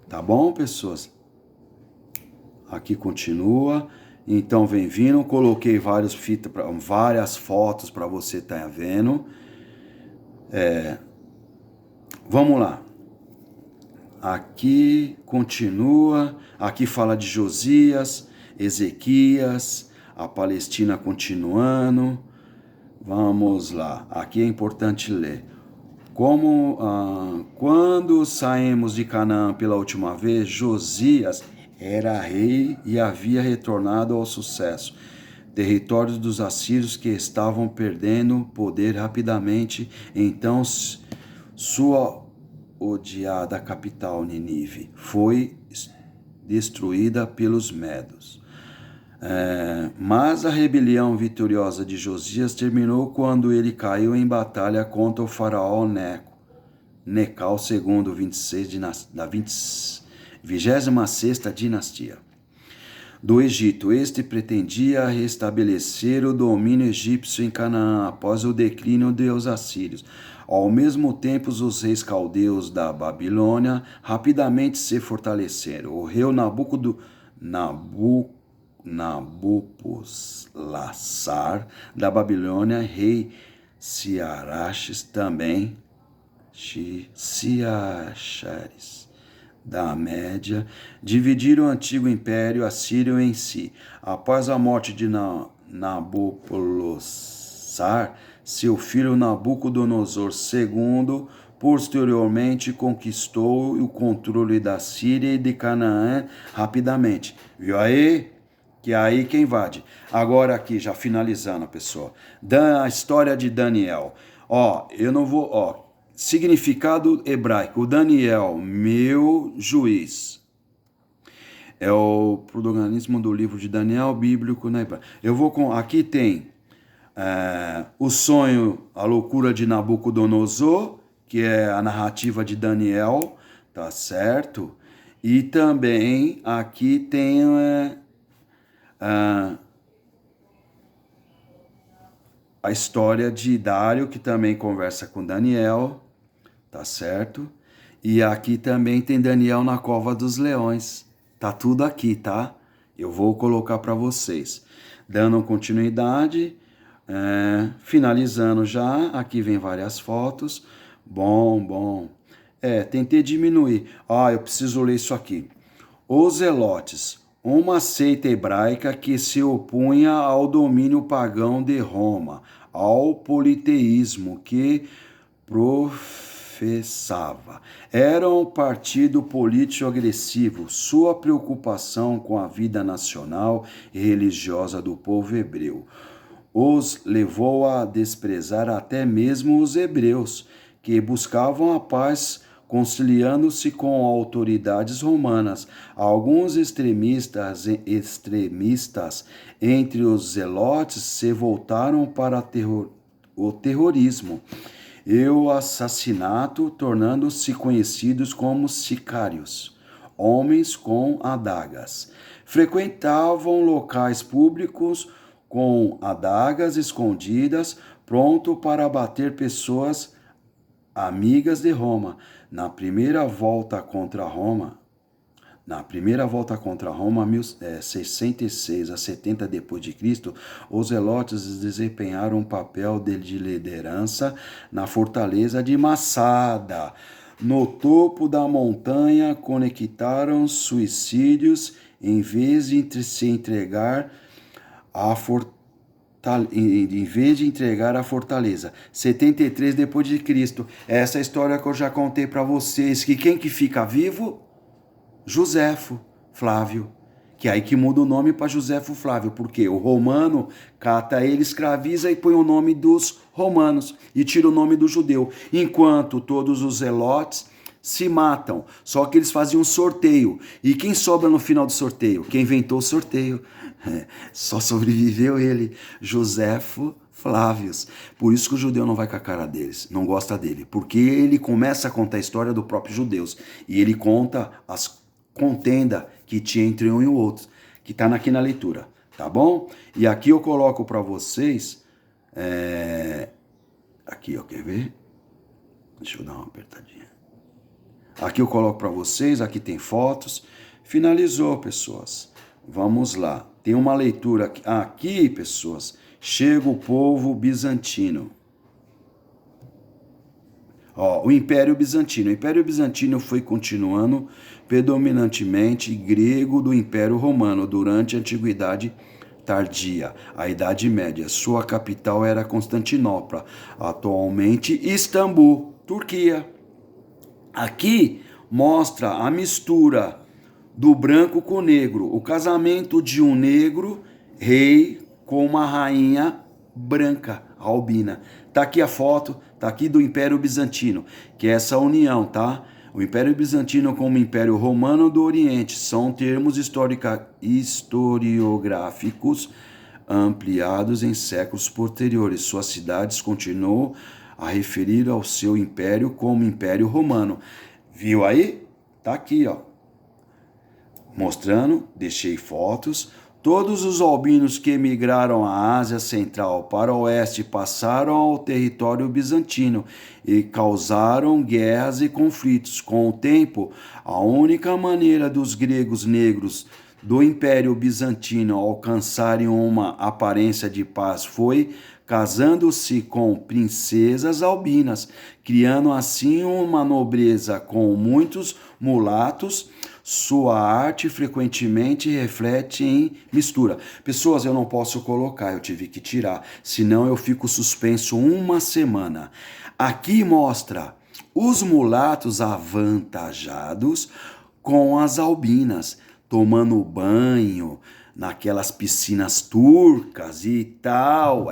Tá bom, pessoas? Aqui continua. Então, vem vindo. Coloquei várias fotos para você estar vendo. Vamos lá. Aqui continua. Aqui fala de Josias, Ezequias, a Palestina continuando. Vamos lá. Aqui é importante ler. Quando saímos de Canaã pela última vez, Josias era rei e havia retornado ao sucesso. Territórios dos assírios que estavam perdendo poder rapidamente. Então, sua odiada capital, Nínive, foi destruída pelos medos. Mas a rebelião vitoriosa de Josias terminou quando ele caiu em batalha contra o faraó Necal II, 26 da 26ª dinastia do Egito. Este pretendia restabelecer o domínio egípcio em Canaã após o declínio dos assírios. Ao mesmo tempo, os reis caldeus da Babilônia rapidamente se fortaleceram. O rei Nabucodonosor da Babilônia, rei Ciaraxes também, Ciaxares da Média, dividiram o antigo império assírio em si. Após a morte de Nabucodonosor, seu filho Nabucodonosor II, posteriormente conquistou o controle da Síria e de Canaã rapidamente. Viu aí? Que é aí que invade. Agora aqui, já finalizando, pessoal. A história de Daniel. Eu não vou... significado hebraico. Daniel, meu juiz. É o protagonismo do livro de Daniel, bíblico na hebraica. Aqui tem o sonho, a loucura de Nabucodonosor, que é a narrativa de Daniel, tá certo? E também aqui tem a história de Dário, que também conversa com Daniel, tá certo? E aqui também tem Daniel na cova dos leões. Tá tudo aqui, tá? Eu vou colocar para vocês. Dando continuidade, finalizando já, aqui vem várias fotos. Bom. Tentei diminuir. Eu preciso ler isso aqui. Os Zelotes, uma seita hebraica que se opunha ao domínio pagão de Roma, ao politeísmo que professava. Era um partido político agressivo. Sua preocupação com a vida nacional e religiosa do povo hebreu os levou a desprezar até mesmo os hebreus, que buscavam a paz conciliando-se com autoridades romanas. Alguns extremistas entre os zelotes se voltaram para o terrorismo e o assassinato, tornando-se conhecidos como sicários, homens com adagas. Frequentavam locais públicos com adagas escondidas, pronto para abater pessoas amigas de Roma. Na primeira volta contra Roma, 66 a 70 depois de Cristo, os zelotes desempenharam um papel de liderança na fortaleza de Massada. No topo da montanha conectaram suicídios em vez de se entregar a fortaleza. 73 depois de Cristo. Essa é a história que eu já contei para vocês, que quem que fica vivo? Joséfo Flávio, que é aí que muda o nome para Joséfo Flávio, porque o romano cata ele, escraviza e põe o nome dos romanos e tira o nome do judeu, enquanto todos os zelotes se matam. Só que eles faziam um sorteio. E quem sobra no final do sorteio? Quem inventou o sorteio? Só sobreviveu ele, Joséfo Flávios. Por isso que o judeu não vai com a cara deles, não gosta dele. Porque ele começa a contar a história do próprio judeus. E ele conta as contendas que tinha entre um e o outro. Que está aqui na leitura. Tá bom? E aqui eu coloco para vocês... Aqui, ó, quer ver? Deixa eu dar uma apertadinha. Aqui eu coloco para vocês, aqui tem fotos. Finalizou, pessoas. Vamos lá. Tem uma leitura aqui. Aqui, pessoas, chega o povo bizantino. Ó, o Império Bizantino. O Império Bizantino foi continuando predominantemente grego do Império Romano durante a Antiguidade Tardia, a Idade Média. Sua capital era Constantinopla, atualmente Istambul, Turquia. Aqui mostra a mistura do branco com o negro, o casamento de um negro rei com uma rainha branca, albina. Tá aqui a foto, tá aqui do Império Bizantino, que é essa união, tá? O Império Bizantino como Império Romano do Oriente são termos historiográficos ampliados em séculos posteriores. Suas cidades continuam a referir ao seu império como Império Romano. Viu aí? Tá aqui, ó. Mostrando, deixei fotos. Todos os albinos que emigraram à Ásia Central para o oeste passaram ao território bizantino e causaram guerras e conflitos. Com o tempo, a única maneira dos gregos negros do Império Bizantino alcançarem uma aparência de paz foi casando-se com princesas albinas, criando assim uma nobreza com muitos mulatos. Sua arte frequentemente reflete em mistura. Pessoas, eu não posso colocar, eu tive que tirar, senão eu fico suspenso uma semana. Aqui mostra os mulatos avantajados com as albinas, tomando banho naquelas piscinas turcas e tal,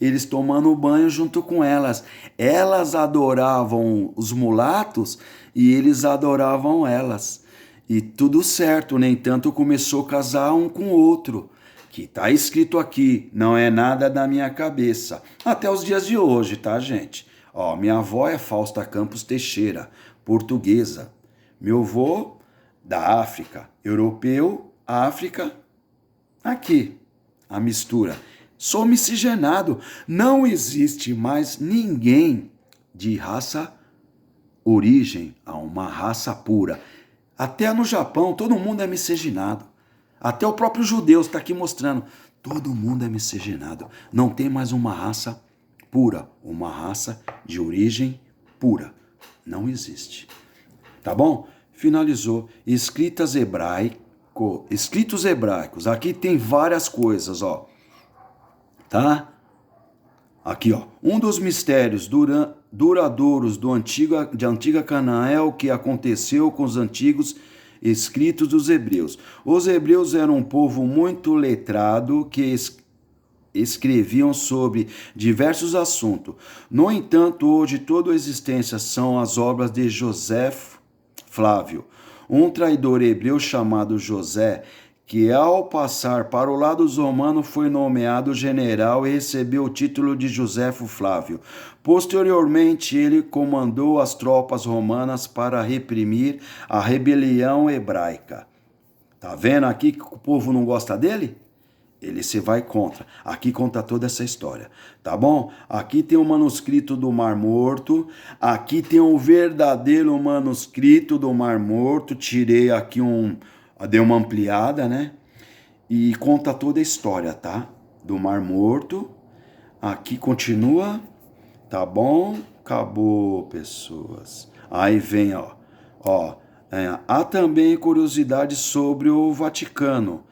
eles tomando banho junto com elas. Elas adoravam os mulatos e eles adoravam elas. E tudo certo, nem tanto começou a casar um com o outro. Que tá escrito aqui, não é nada da minha cabeça. Até os dias de hoje, tá, gente? Ó, minha avó é Fausta Campos Teixeira, portuguesa. Meu avô, da África, europeu, África, aqui, a mistura. Sou miscigenado. Não existe mais ninguém de raça origem a uma raça pura. Até no Japão, todo mundo é miscigenado. Até o próprio judeu está aqui mostrando. Todo mundo é miscigenado. Não tem mais uma raça pura. Uma raça de origem pura. Não existe. Tá bom? Finalizou. Escritos hebraicos. Aqui tem várias coisas, ó. Tá? Aqui, ó. Um dos mistérios duradouros de antiga Canaã é o que aconteceu com os antigos escritos dos hebreus. Os hebreus eram um povo muito letrado que escreviam sobre diversos assuntos. No entanto, hoje toda a existência são as obras de José Flávio, um traidor hebreu chamado José, que ao passar para o lado romano foi nomeado general e recebeu o título de Joséfo Flávio. Posteriormente, ele comandou as tropas romanas para reprimir a rebelião hebraica. Tá vendo aqui que o povo não gosta dele? Ele se vai contra. Aqui conta toda essa história, tá bom? Aqui tem o manuscrito do Mar Morto. Aqui tem um verdadeiro manuscrito do Mar Morto. Tirei aqui dei uma ampliada, né? E conta toda a história, tá? Do Mar Morto. Aqui continua, tá bom? Acabou, pessoas. Aí vem, ó. Há também curiosidades sobre o Vaticano.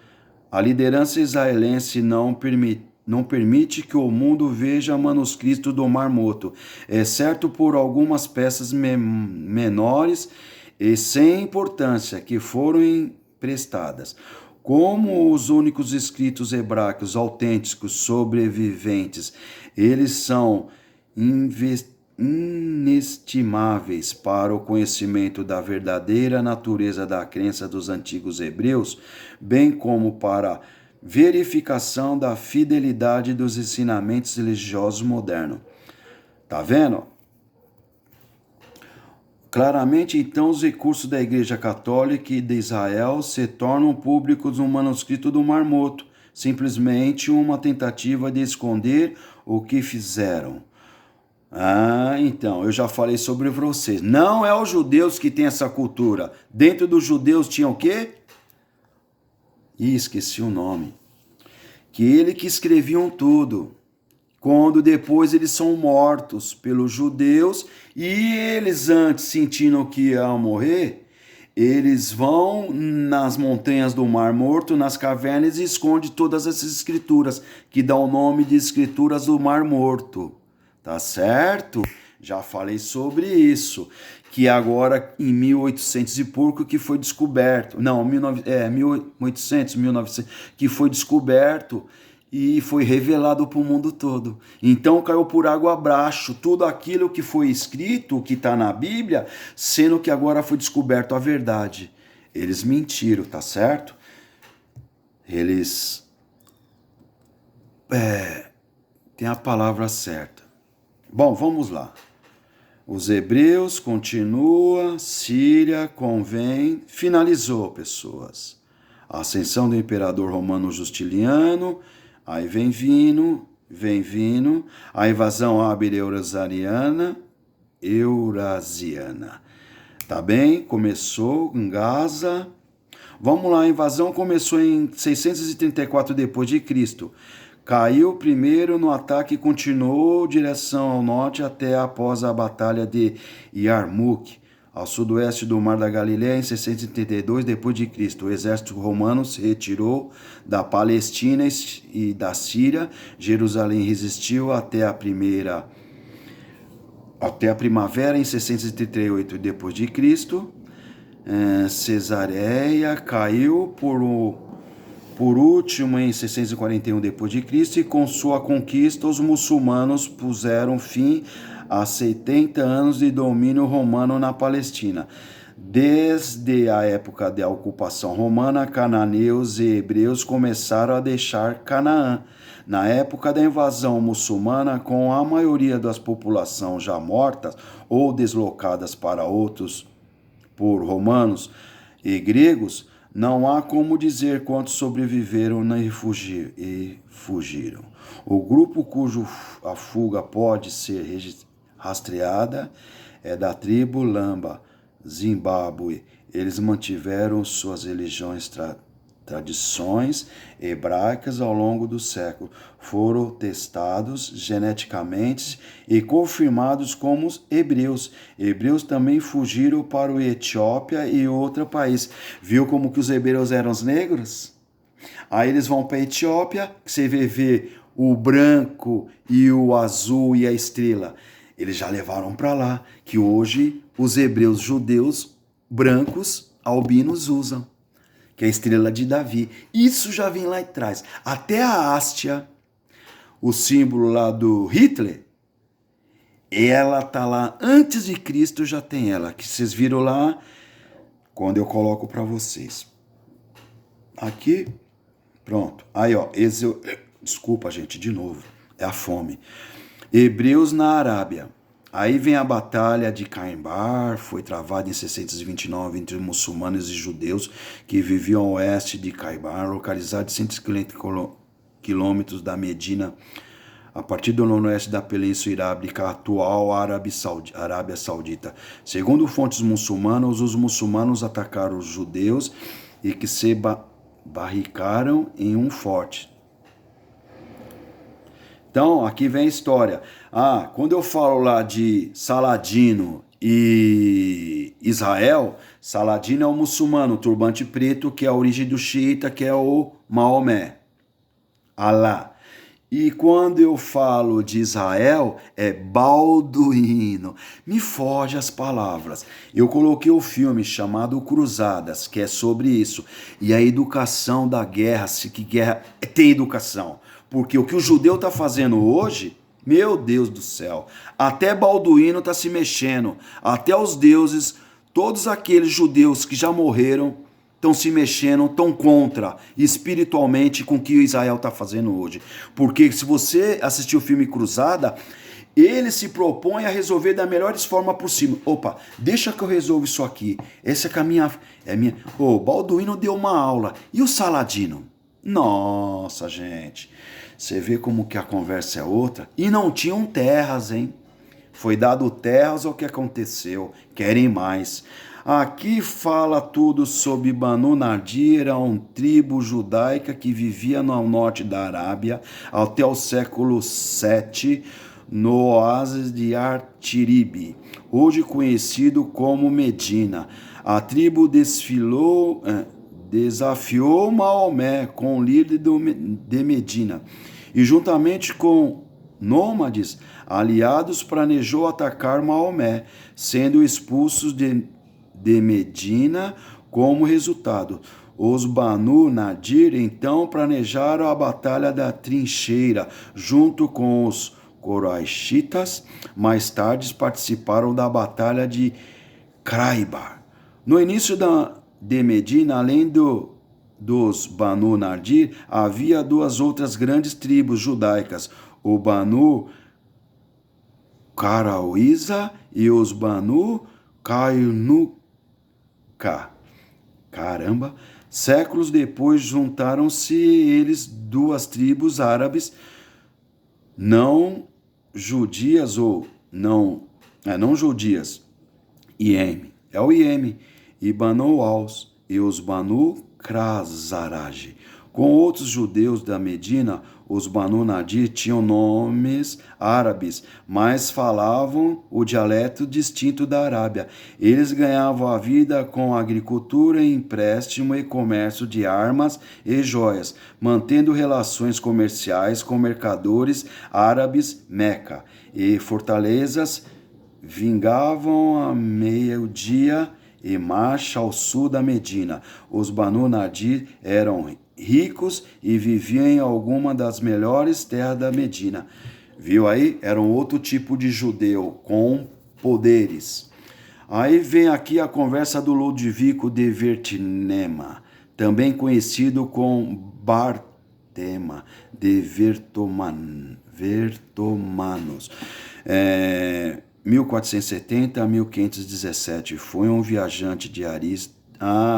A liderança israelense não permite que o mundo veja manuscrito do Mar Morto, exceto por algumas peças menores e sem importância que foram emprestadas. Como os únicos escritos hebraicos autênticos sobreviventes, eles são inestimáveis para o conhecimento da verdadeira natureza da crença dos antigos hebreus, bem como para a verificação da fidelidade dos ensinamentos religiosos modernos. Tá vendo? Claramente, então, os recursos da Igreja Católica e de Israel se tornam públicos no manuscrito do Mar Morto, simplesmente uma tentativa de esconder o que fizeram. Então, eu já falei sobre vocês. Não é os judeus que têm essa cultura. Dentro dos judeus tinha o quê? Esqueci o nome. Que ele que escreviam tudo. Quando depois eles são mortos pelos judeus e eles antes sentindo que iam morrer, eles vão nas montanhas do Mar Morto, nas cavernas e esconde todas essas escrituras, que dá o nome de escrituras do Mar Morto. Tá certo? Já falei sobre isso, que agora em 1800 e pouco que foi descoberto. Não, 1800, 1900, que foi descoberto e foi revelado para o mundo todo. Então caiu por água abaixo tudo aquilo que foi escrito, que está na Bíblia, sendo que agora foi descoberto a verdade. Eles mentiram, tá certo? Eles têm a palavra certa. Bom, vamos lá. Os hebreus continua, Síria convém, finalizou, pessoas. A ascensão do imperador romano Justiniano, aí vem vindo, a invasão árabe-eurasiana, tá bem? Começou em Gaza. Vamos lá, a invasão começou em 634 depois de Cristo. Caiu primeiro no ataque e continuou direção ao norte até após a batalha de Yarmouk, ao sudoeste do Mar da Galileia, em 632 depois de Cristo. O exército romano se retirou da Palestina e da Síria. Jerusalém resistiu até a primavera em 638 depois de Cristo. Cesareia caiu por último em 641 depois de Cristo, e com sua conquista os muçulmanos puseram fim a 70 anos de domínio romano na Palestina. Desde a época da ocupação romana, cananeus e hebreus começaram a deixar Canaã. Na época da invasão muçulmana, com a maioria das populações já mortas ou deslocadas para outros por romanos e gregos, não há como dizer quantos sobreviveram e fugiram. O grupo cuja a fuga pode ser rastreada é da tribo Lamba, Zimbábue. Eles mantiveram suas tradições hebraicas ao longo do século. Foram testados geneticamente e confirmados como hebreus. Hebreus também fugiram para a Etiópia e outro país. Viu como que os hebreus eram os negros? Aí eles vão para a Etiópia, que você vê o branco e o azul e a estrela. Eles já levaram para lá, que hoje os hebreus judeus brancos albinos usam, que é a estrela de Davi. Isso já vem lá atrás. Até a hastia, o símbolo lá do Hitler, ela tá lá antes de Cristo, já tem ela, que vocês viram lá quando eu coloco para vocês. Aqui, pronto. Aí, ó, desculpa, gente, de novo, é a fome. Hebreus na Arábia. Aí vem a batalha de Caimbar, foi travada em 629 entre muçulmanos e judeus que viviam ao oeste de Caimbar, localizado a 150 quilômetros da Medina, a partir do noroeste da Península Arábica, atual Arábia Saudita. Segundo fontes muçulmanas, os muçulmanos atacaram os judeus e que se barricaram em um forte. Então, aqui vem a história. Quando eu falo lá de Saladino e Israel, Saladino é o muçulmano, o turbante preto, que é a origem do xiita, que é o Maomé, Alá. E quando eu falo de Israel, é Balduíno. Me foge as palavras. Eu coloquei o filme chamado Cruzadas, que é sobre isso. E a educação da guerra, que guerra tem educação. Porque o que o judeu está fazendo hoje, Meu Deus do céu. Até Balduíno está se mexendo. Até os deuses, todos aqueles judeus que já morreram, estão se mexendo, estão contra espiritualmente com o que Israel está fazendo hoje. Porque se você assistiu o filme Cruzada, ele se propõe a resolver da melhor forma possível. Opa, deixa que eu resolvo isso aqui. Essa é a minha... Balduíno deu uma aula. E o Saladino? Nossa, gente. Você vê como que a conversa é outra. E não tinham terras, hein? Foi dado terras, o que aconteceu? Querem mais. Aqui fala tudo sobre Banu Nadir, era uma tribo judaica que vivia no norte da Arábia até o século VII, no oásis de Artirib, hoje conhecido como Medina. A tribo desafiou Maomé com o líder de Medina e juntamente com nômades aliados planejou atacar Maomé, sendo expulsos de Medina como resultado. Os Banu Nadir então planejaram a Batalha da Trincheira junto com os Quraishitas. Mais tarde participaram da Batalha de Khaybar. No início de Medina, além dos Banu Nadir, havia duas outras grandes tribos judaicas, o Banu Qarauíza e os Banu Qainuqa. Caramba! Séculos depois juntaram-se eles duas tribos árabes não judias não judias, Ieme, é o Ieme, e Banu Aws e os Banu Khazraj. Com outros judeus da Medina, os Banu Nadir tinham nomes árabes, mas falavam o dialeto distinto da Arábia. Eles ganhavam a vida com agricultura, empréstimo e comércio de armas e joias, mantendo relações comerciais com mercadores árabes Meca e fortalezas. Vingavam a meio-dia e marcha ao sul da Medina. Os Banu Nadir eram ricos e viviam em alguma das melhores terras da Medina. Viu aí? Era um outro tipo de judeu com poderes. Aí vem aqui a conversa do Ludovico de Vertinema, também conhecido como Bartema de Vertomanos. 1470 a 1517. Foi um viajante de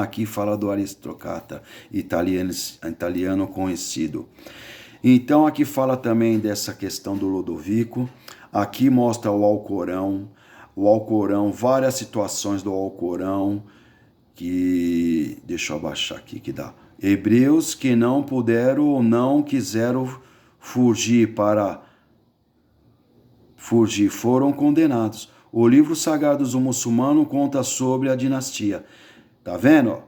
aqui fala do aristocrata italiano conhecido. Então aqui fala também dessa questão do Ludovico. Aqui mostra o Alcorão, várias situações do Alcorão que deixa eu abaixar aqui que dá. Hebreus que não puderam ou não quiseram fugir foram condenados. O livro sagrado do muçulmano conta sobre a dinastia. Tá vendo?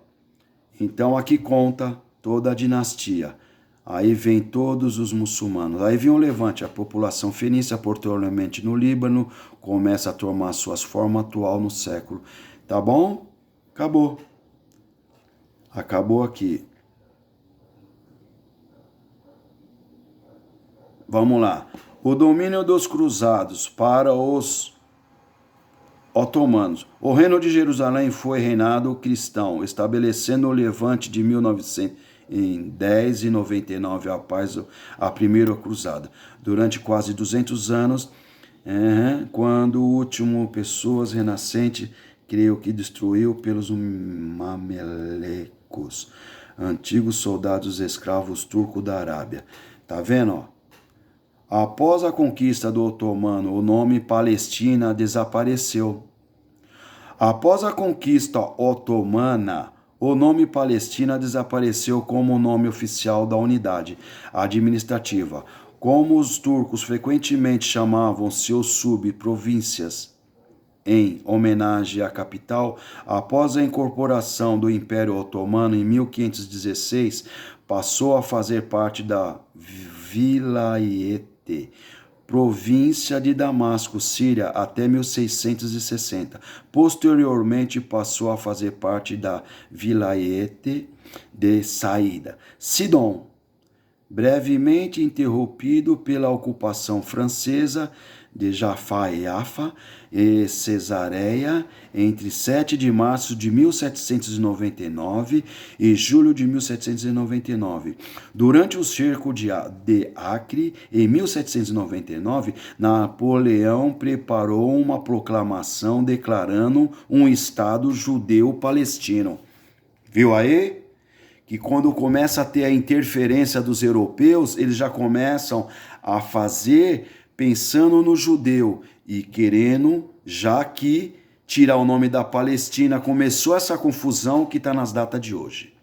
Então aqui conta toda a dinastia. Aí vem todos os muçulmanos. Aí vem o levante, a população fenícia, posteriormente no Líbano, começa a tomar suas formas atual no século. Tá bom? Acabou. Acabou aqui. Vamos lá. O domínio dos cruzados para os otomanos. O reino de Jerusalém foi reinado cristão, estabelecendo o levante de 1910 e 99 a primeira cruzada. Durante quase 200 anos, quando o último pessoas renascente, creio que destruiu pelos mamelecos, antigos soldados escravos turcos da Arábia. Tá vendo, ó? Após a conquista do otomano, o nome Palestina desapareceu. Após a conquista otomana, o nome Palestina desapareceu como o nome oficial da unidade administrativa. Como os turcos frequentemente chamavam seus subprovíncias em homenagem à capital, após a incorporação do Império Otomano em 1516, passou a fazer parte da Vilayet, província de Damasco, Síria, até 1660. Posteriormente passou a fazer parte da Vilayet de Saída, Sidom, brevemente interrompido pela ocupação francesa de Jaffa e Yafa e Cesareia entre 7 de março de 1799 e julho de 1799. Durante o cerco de Acre, em 1799, Napoleão preparou uma proclamação declarando um Estado judeu-palestino. Viu aí? Que quando começa a ter a interferência dos europeus, eles já começam a fazer pensando no judeu e querendo, já que tirar o nome da Palestina, começou essa confusão que está nas datas de hoje.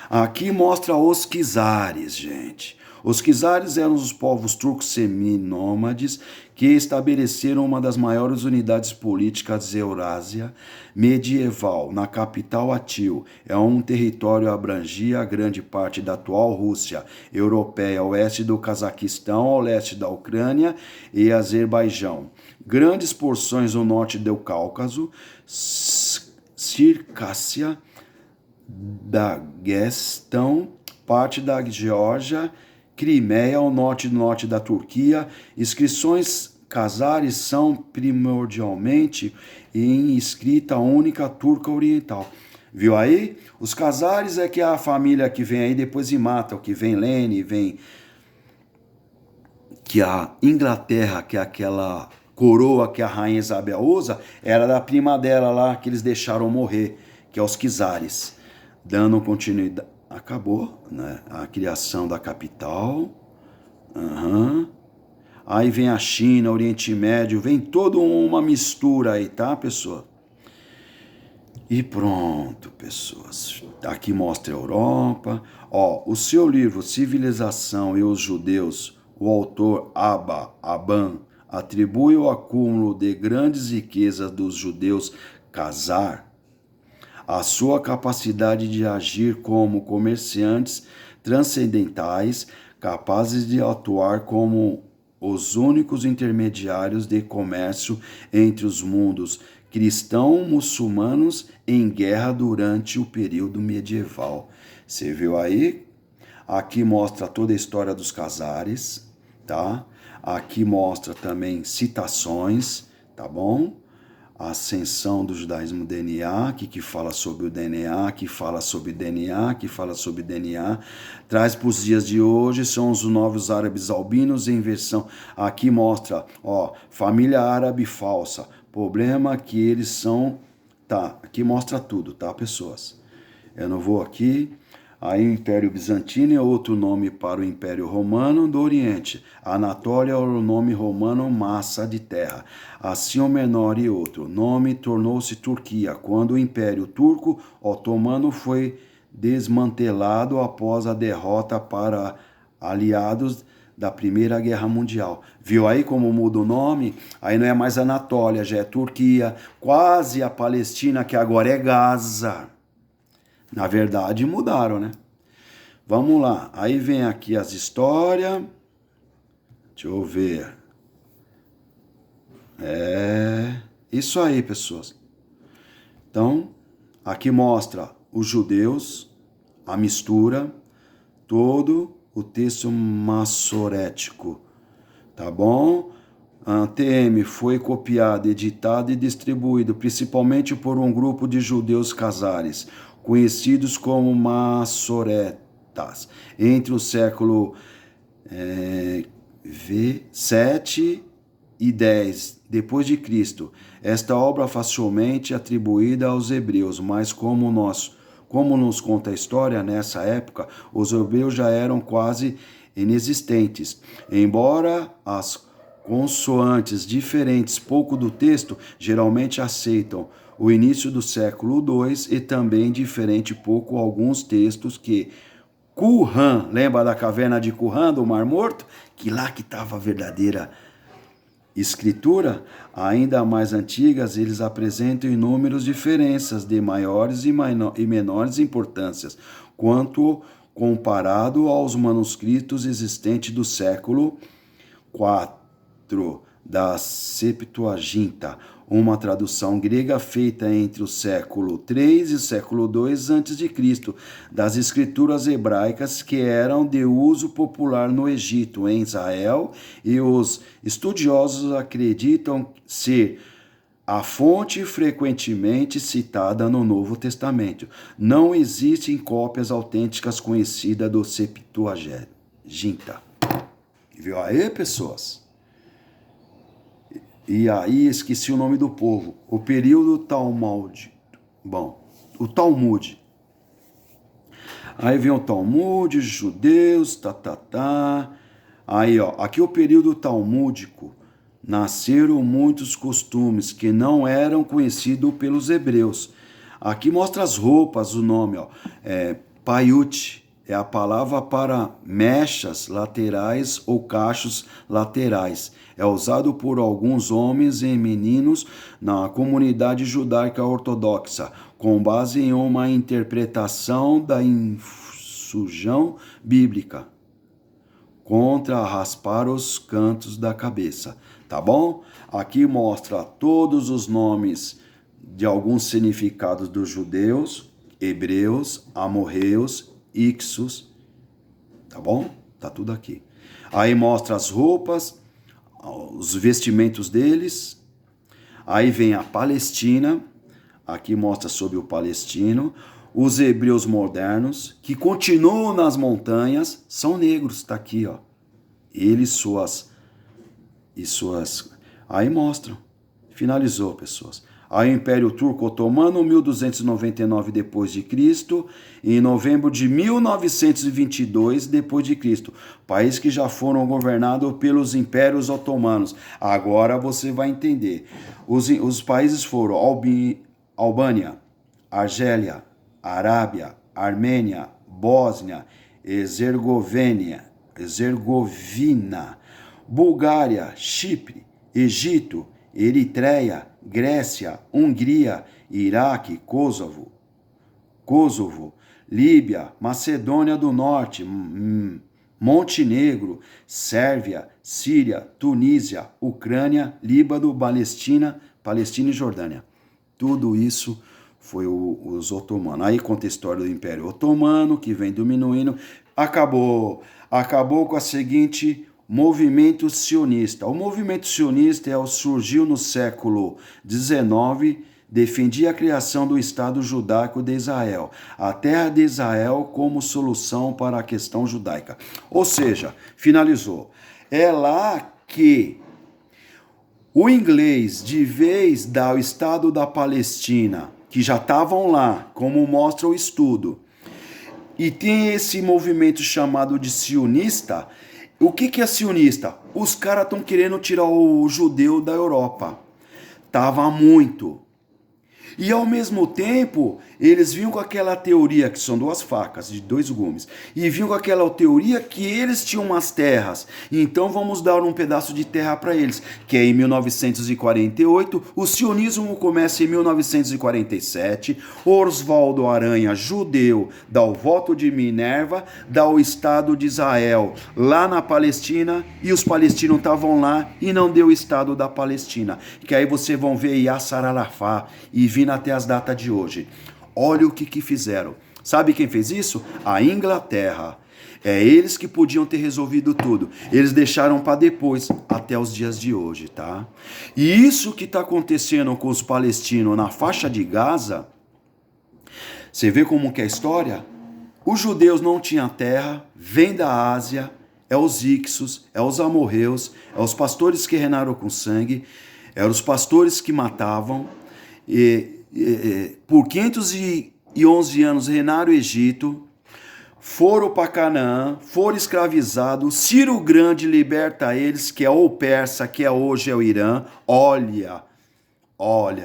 Aqui mostra os Quizares, gente. Os Quizares eram os povos turcos seminômades que estabeleceram uma das maiores unidades políticas da Eurásia medieval, na capital Atil. É um território abrangia grande parte da atual Rússia europeia, ao oeste do Cazaquistão, ao leste da Ucrânia e Azerbaijão. Grandes porções no norte do Cáucaso, Circácia, Daguestão, parte da Geórgia, Crimeia, ao norte da Turquia. Inscrições casares são primordialmente em escrita única turca oriental. Viu aí? Os casares é que é a família que vem aí depois e mata, o que vem Lene, vem que a Inglaterra, que é aquela coroa que a rainha Isabel usa, era da prima dela lá, que eles deixaram morrer, que é os Quizares. Dando continuidade, acabou, né? A criação da capital. Aí vem a China, Oriente Médio, vem toda uma mistura aí, tá, pessoal? E pronto, pessoas. Aqui mostra a Europa. Ó, o seu livro Civilização e os Judeus, o autor Aban atribui o acúmulo de grandes riquezas dos judeus Khazar a sua capacidade de agir como comerciantes transcendentais, capazes de atuar como os únicos intermediários de comércio entre os mundos cristão-muçulmanos em guerra durante o período medieval. Você viu aí? Aqui mostra toda a história dos Khazares, tá? Aqui mostra também citações, tá bom? A ascensão do judaísmo DNA, que fala sobre o DNA, que fala sobre DNA, que fala sobre DNA. Traz para os dias de hoje, são os novos árabes albinos em versão. Aqui mostra, ó, família árabe falsa. Problema que eles são. Tá, aqui mostra tudo, tá, pessoas? Eu não vou aqui. Aí o Império Bizantino é outro nome para o Império Romano do Oriente. A Anatólia é o nome romano massa de terra. Assim o menor e outro nome tornou-se Turquia, quando o Império Turco Otomano foi desmantelado após a derrota para aliados da Primeira Guerra Mundial. Viu aí como muda o nome? Aí não é mais Anatólia, já é Turquia, quase a Palestina, que agora é Gaza. Na verdade, mudaram, né? Vamos lá. Aí vem aqui as histórias. Deixa eu ver. Isso aí, pessoas. Então, aqui mostra os judeus, a mistura, todo o texto massorético. Tá bom? A TM foi copiado, editado e distribuído principalmente por um grupo de judeus Khazares, conhecidos como massoretas, entre o século V7 e 10 depois de Cristo. Esta obra facilmente atribuída aos hebreus, mas como nos conta a história, nessa época, os hebreus já eram quase inexistentes. Embora as consoantes diferentes pouco do texto geralmente aceitam o início do século II e também diferente pouco alguns textos que Qumran, lembra da caverna de Qumran, do Mar Morto? Que lá que estava a verdadeira escritura, ainda mais antigas, eles apresentam inúmeras diferenças de maiores e menores importâncias, quanto comparado aos manuscritos existentes do século IV da Septuaginta, uma tradução grega feita entre o século III e o século II a.C., das escrituras hebraicas que eram de uso popular no Egito, em Israel, e os estudiosos acreditam ser a fonte frequentemente citada no Novo Testamento. Não existem cópias autênticas conhecidas do Septuaginta. Viu aí, pessoas? E aí, esqueci o nome do povo. O período talmúdico. Bom, o Talmud. Aí vem o Talmud, judeus, Aí, ó, aqui o período talmúdico. Nasceram muitos costumes que não eram conhecidos pelos hebreus. Aqui mostra as roupas, o nome, ó. Paiute é a palavra para mechas laterais ou cachos laterais. É usado por alguns homens e meninos na comunidade judaica ortodoxa, com base em uma interpretação da infusão bíblica contra raspar os cantos da cabeça. Tá bom? Aqui mostra todos os nomes de alguns significados dos judeus, hebreus, amorreus, ixos. Tá bom? Tá tudo aqui. Aí mostra as roupas, os vestimentos deles. Aí vem a Palestina. Aqui mostra sobre o palestino. Os hebreus modernos, que continuam nas montanhas, são negros. Tá aqui, ó. Eles, suas... Aí mostram. Finalizou, pessoas. Aí o Império Turco Otomano, 1299 d.C., em novembro de 1922 d.C., país que já foram governados pelos impérios otomanos. Agora você vai entender. Os países foram Albânia, Argélia, Arábia, Armênia, Bósnia, Herzegovina, Bulgária, Chipre, Egito, Eritreia, Grécia, Hungria, Iraque, Kosovo, Líbia, Macedônia do Norte, Montenegro, Sérvia, Síria, Tunísia, Ucrânia, Líbano, Palestina e Jordânia. Tudo isso foi os otomanos. Aí conta a história do Império Otomano, que vem diminuindo. Acabou com a seguinte... movimento sionista. O movimento sionista surgiu no século XIX, defendia a criação do Estado judaico de Israel, a terra de Israel como solução para a questão judaica. Ou seja, finalizou. É lá que o inglês, de vez do Estado da Palestina, que já estavam lá, como mostra o estudo, e tem esse movimento chamado de sionista. O que é sionista? Os caras estão querendo tirar o judeu da Europa. Tava muito. E ao mesmo tempo, eles vinham com aquela teoria, que são duas facas de dois gumes, e vinham com aquela teoria que eles tinham umas terras, então vamos dar um pedaço de terra para eles, que é em 1948, o sionismo começa em 1947, Oswaldo Aranha, judeu, dá o voto de Minerva, dá o Estado de Israel lá na Palestina, e os palestinos estavam lá e não deu o Estado da Palestina, que aí vocês vão ver Yasser Arafat e vindo até as datas de hoje. Olha o que fizeram. Sabe quem fez isso? A Inglaterra. É eles que podiam ter resolvido tudo. Eles deixaram para depois, até os dias de hoje, tá? E isso que está acontecendo com os palestinos na faixa de Gaza, você vê como que é a história? Os judeus não tinham terra, vem da Ásia, é os ixos, é os amorreus, é os pastores que reinaram com sangue, eram os pastores que matavam, por 511 anos reinaram o Egito, foram para Canaã, foram escravizados, Ciro o Grande liberta eles, que é o persa, que hoje é o Irã. Olha,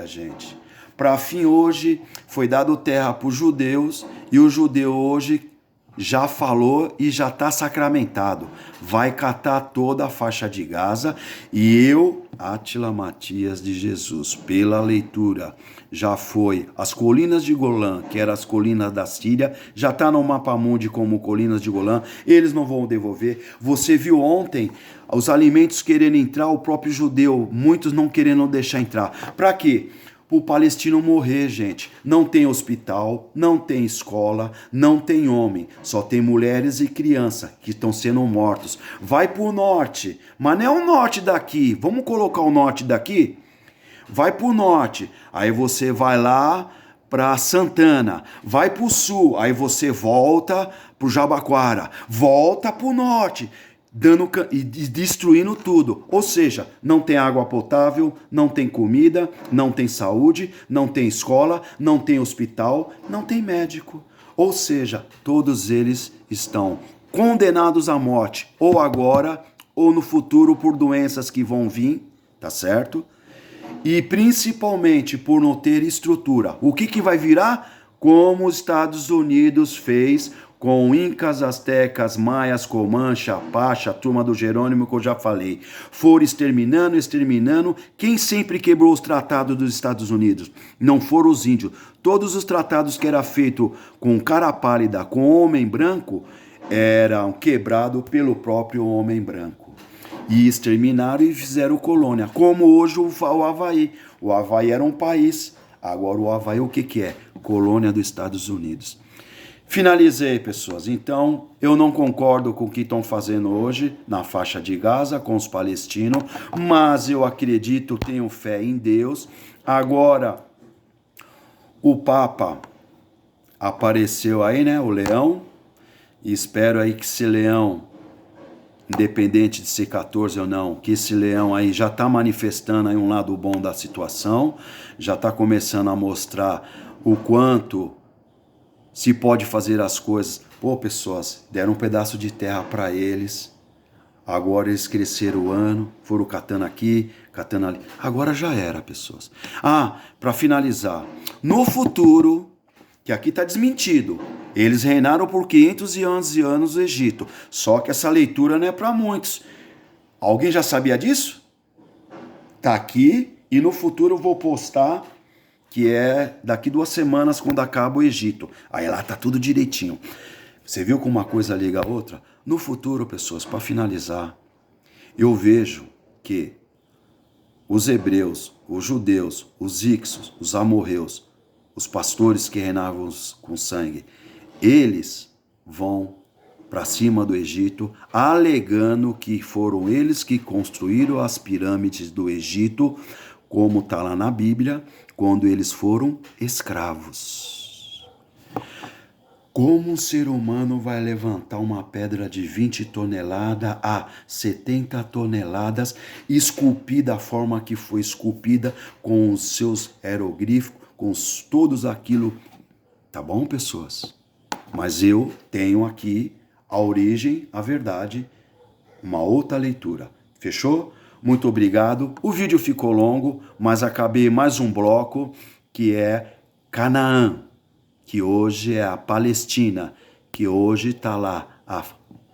gente, para fim hoje foi dado terra para os judeus, e o judeu hoje já falou e já está sacramentado, vai catar toda a faixa de Gaza, e eu Átila Matias de Jesus, pela leitura, já foi as colinas de Golã, que eram as colinas da Síria, já está no mapa mundi como colinas de Golã, eles não vão devolver. Você viu ontem os alimentos querendo entrar, o próprio judeu, muitos não querendo deixar entrar. Para quê? O palestino morrer, gente. Não tem hospital, não tem escola, não tem homem. Só tem mulheres e crianças que estão sendo mortos. Vai pro norte, mas não é o norte daqui. Vamos colocar o norte daqui? Vai pro norte, aí você vai lá para Santana. Vai pro sul, aí você volta pro Jabaquara. Volta pro norte, dando e destruindo tudo. Ou seja, não tem água potável, não tem comida, não tem saúde, não tem escola, não tem hospital, não tem médico. Ou seja, todos eles estão condenados à morte, ou agora, ou no futuro por doenças que vão vir, tá certo? E principalmente por não ter estrutura. O que vai virar? Como os Estados Unidos fez com incas, astecas, maias, comancha, apache, a turma do Jerônimo que eu já falei. Foram exterminando, exterminando. Quem sempre quebrou os tratados dos Estados Unidos? Não foram os índios. Todos os tratados que era feito com cara pálida, com homem branco, eram quebrados pelo próprio homem branco. E exterminaram e fizeram colônia. Como hoje o Havaí. O Havaí era um país. Agora o Havaí o que é? Colônia dos Estados Unidos. Finalizei, pessoas. Então, eu não concordo com o que estão fazendo hoje na faixa de Gaza com os palestinos, mas eu acredito, tenho fé em Deus. Agora, o Papa apareceu aí, né? O leão. E espero aí que esse leão, independente de ser 14 ou não, que esse leão aí já está manifestando aí um lado bom da situação, já está começando a mostrar o quanto se pode fazer as coisas. Pô, pessoas, deram um pedaço de terra para eles, agora eles cresceram o ano, foram catando aqui, catando ali. Agora já era, pessoas. Para finalizar, no futuro, que aqui está desmentido, eles reinaram por 511 anos no Egito. Só que essa leitura não é para muitos. Alguém já sabia disso? Tá aqui e no futuro eu vou postar, que é daqui 2 semanas quando acaba o Egito. Aí lá tá tudo direitinho. Você viu como uma coisa liga a outra? No futuro, pessoas, para finalizar, eu vejo que os hebreus, os judeus, os ixos, os amorreus, os pastores que reinavam com sangue, eles vão para cima do Egito, alegando que foram eles que construíram as pirâmides do Egito, como está lá na Bíblia, quando eles foram escravos. Como um ser humano vai levantar uma pedra de 20 toneladas a 70 toneladas, esculpida da forma que foi esculpida, com os seus hieroglifos, com todos aquilo. Tá bom, pessoas? Mas eu tenho aqui a origem, a verdade, uma outra leitura. Fechou? Muito obrigado. O vídeo ficou longo, mas acabei mais um bloco, que é Canaã, que hoje é a Palestina, que hoje está lá, a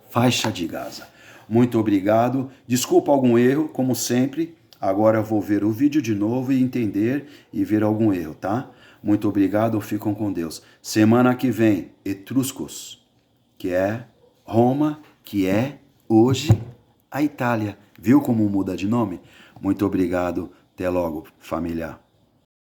faixa de Gaza. Muito obrigado. Desculpa algum erro, como sempre. Agora eu vou ver o vídeo de novo e entender e ver algum erro, tá? Muito obrigado, ficam com Deus. Semana que vem, Etruscos, que é Roma, que é hoje a Itália. Viu como muda de nome? Muito obrigado. Até logo, familiar.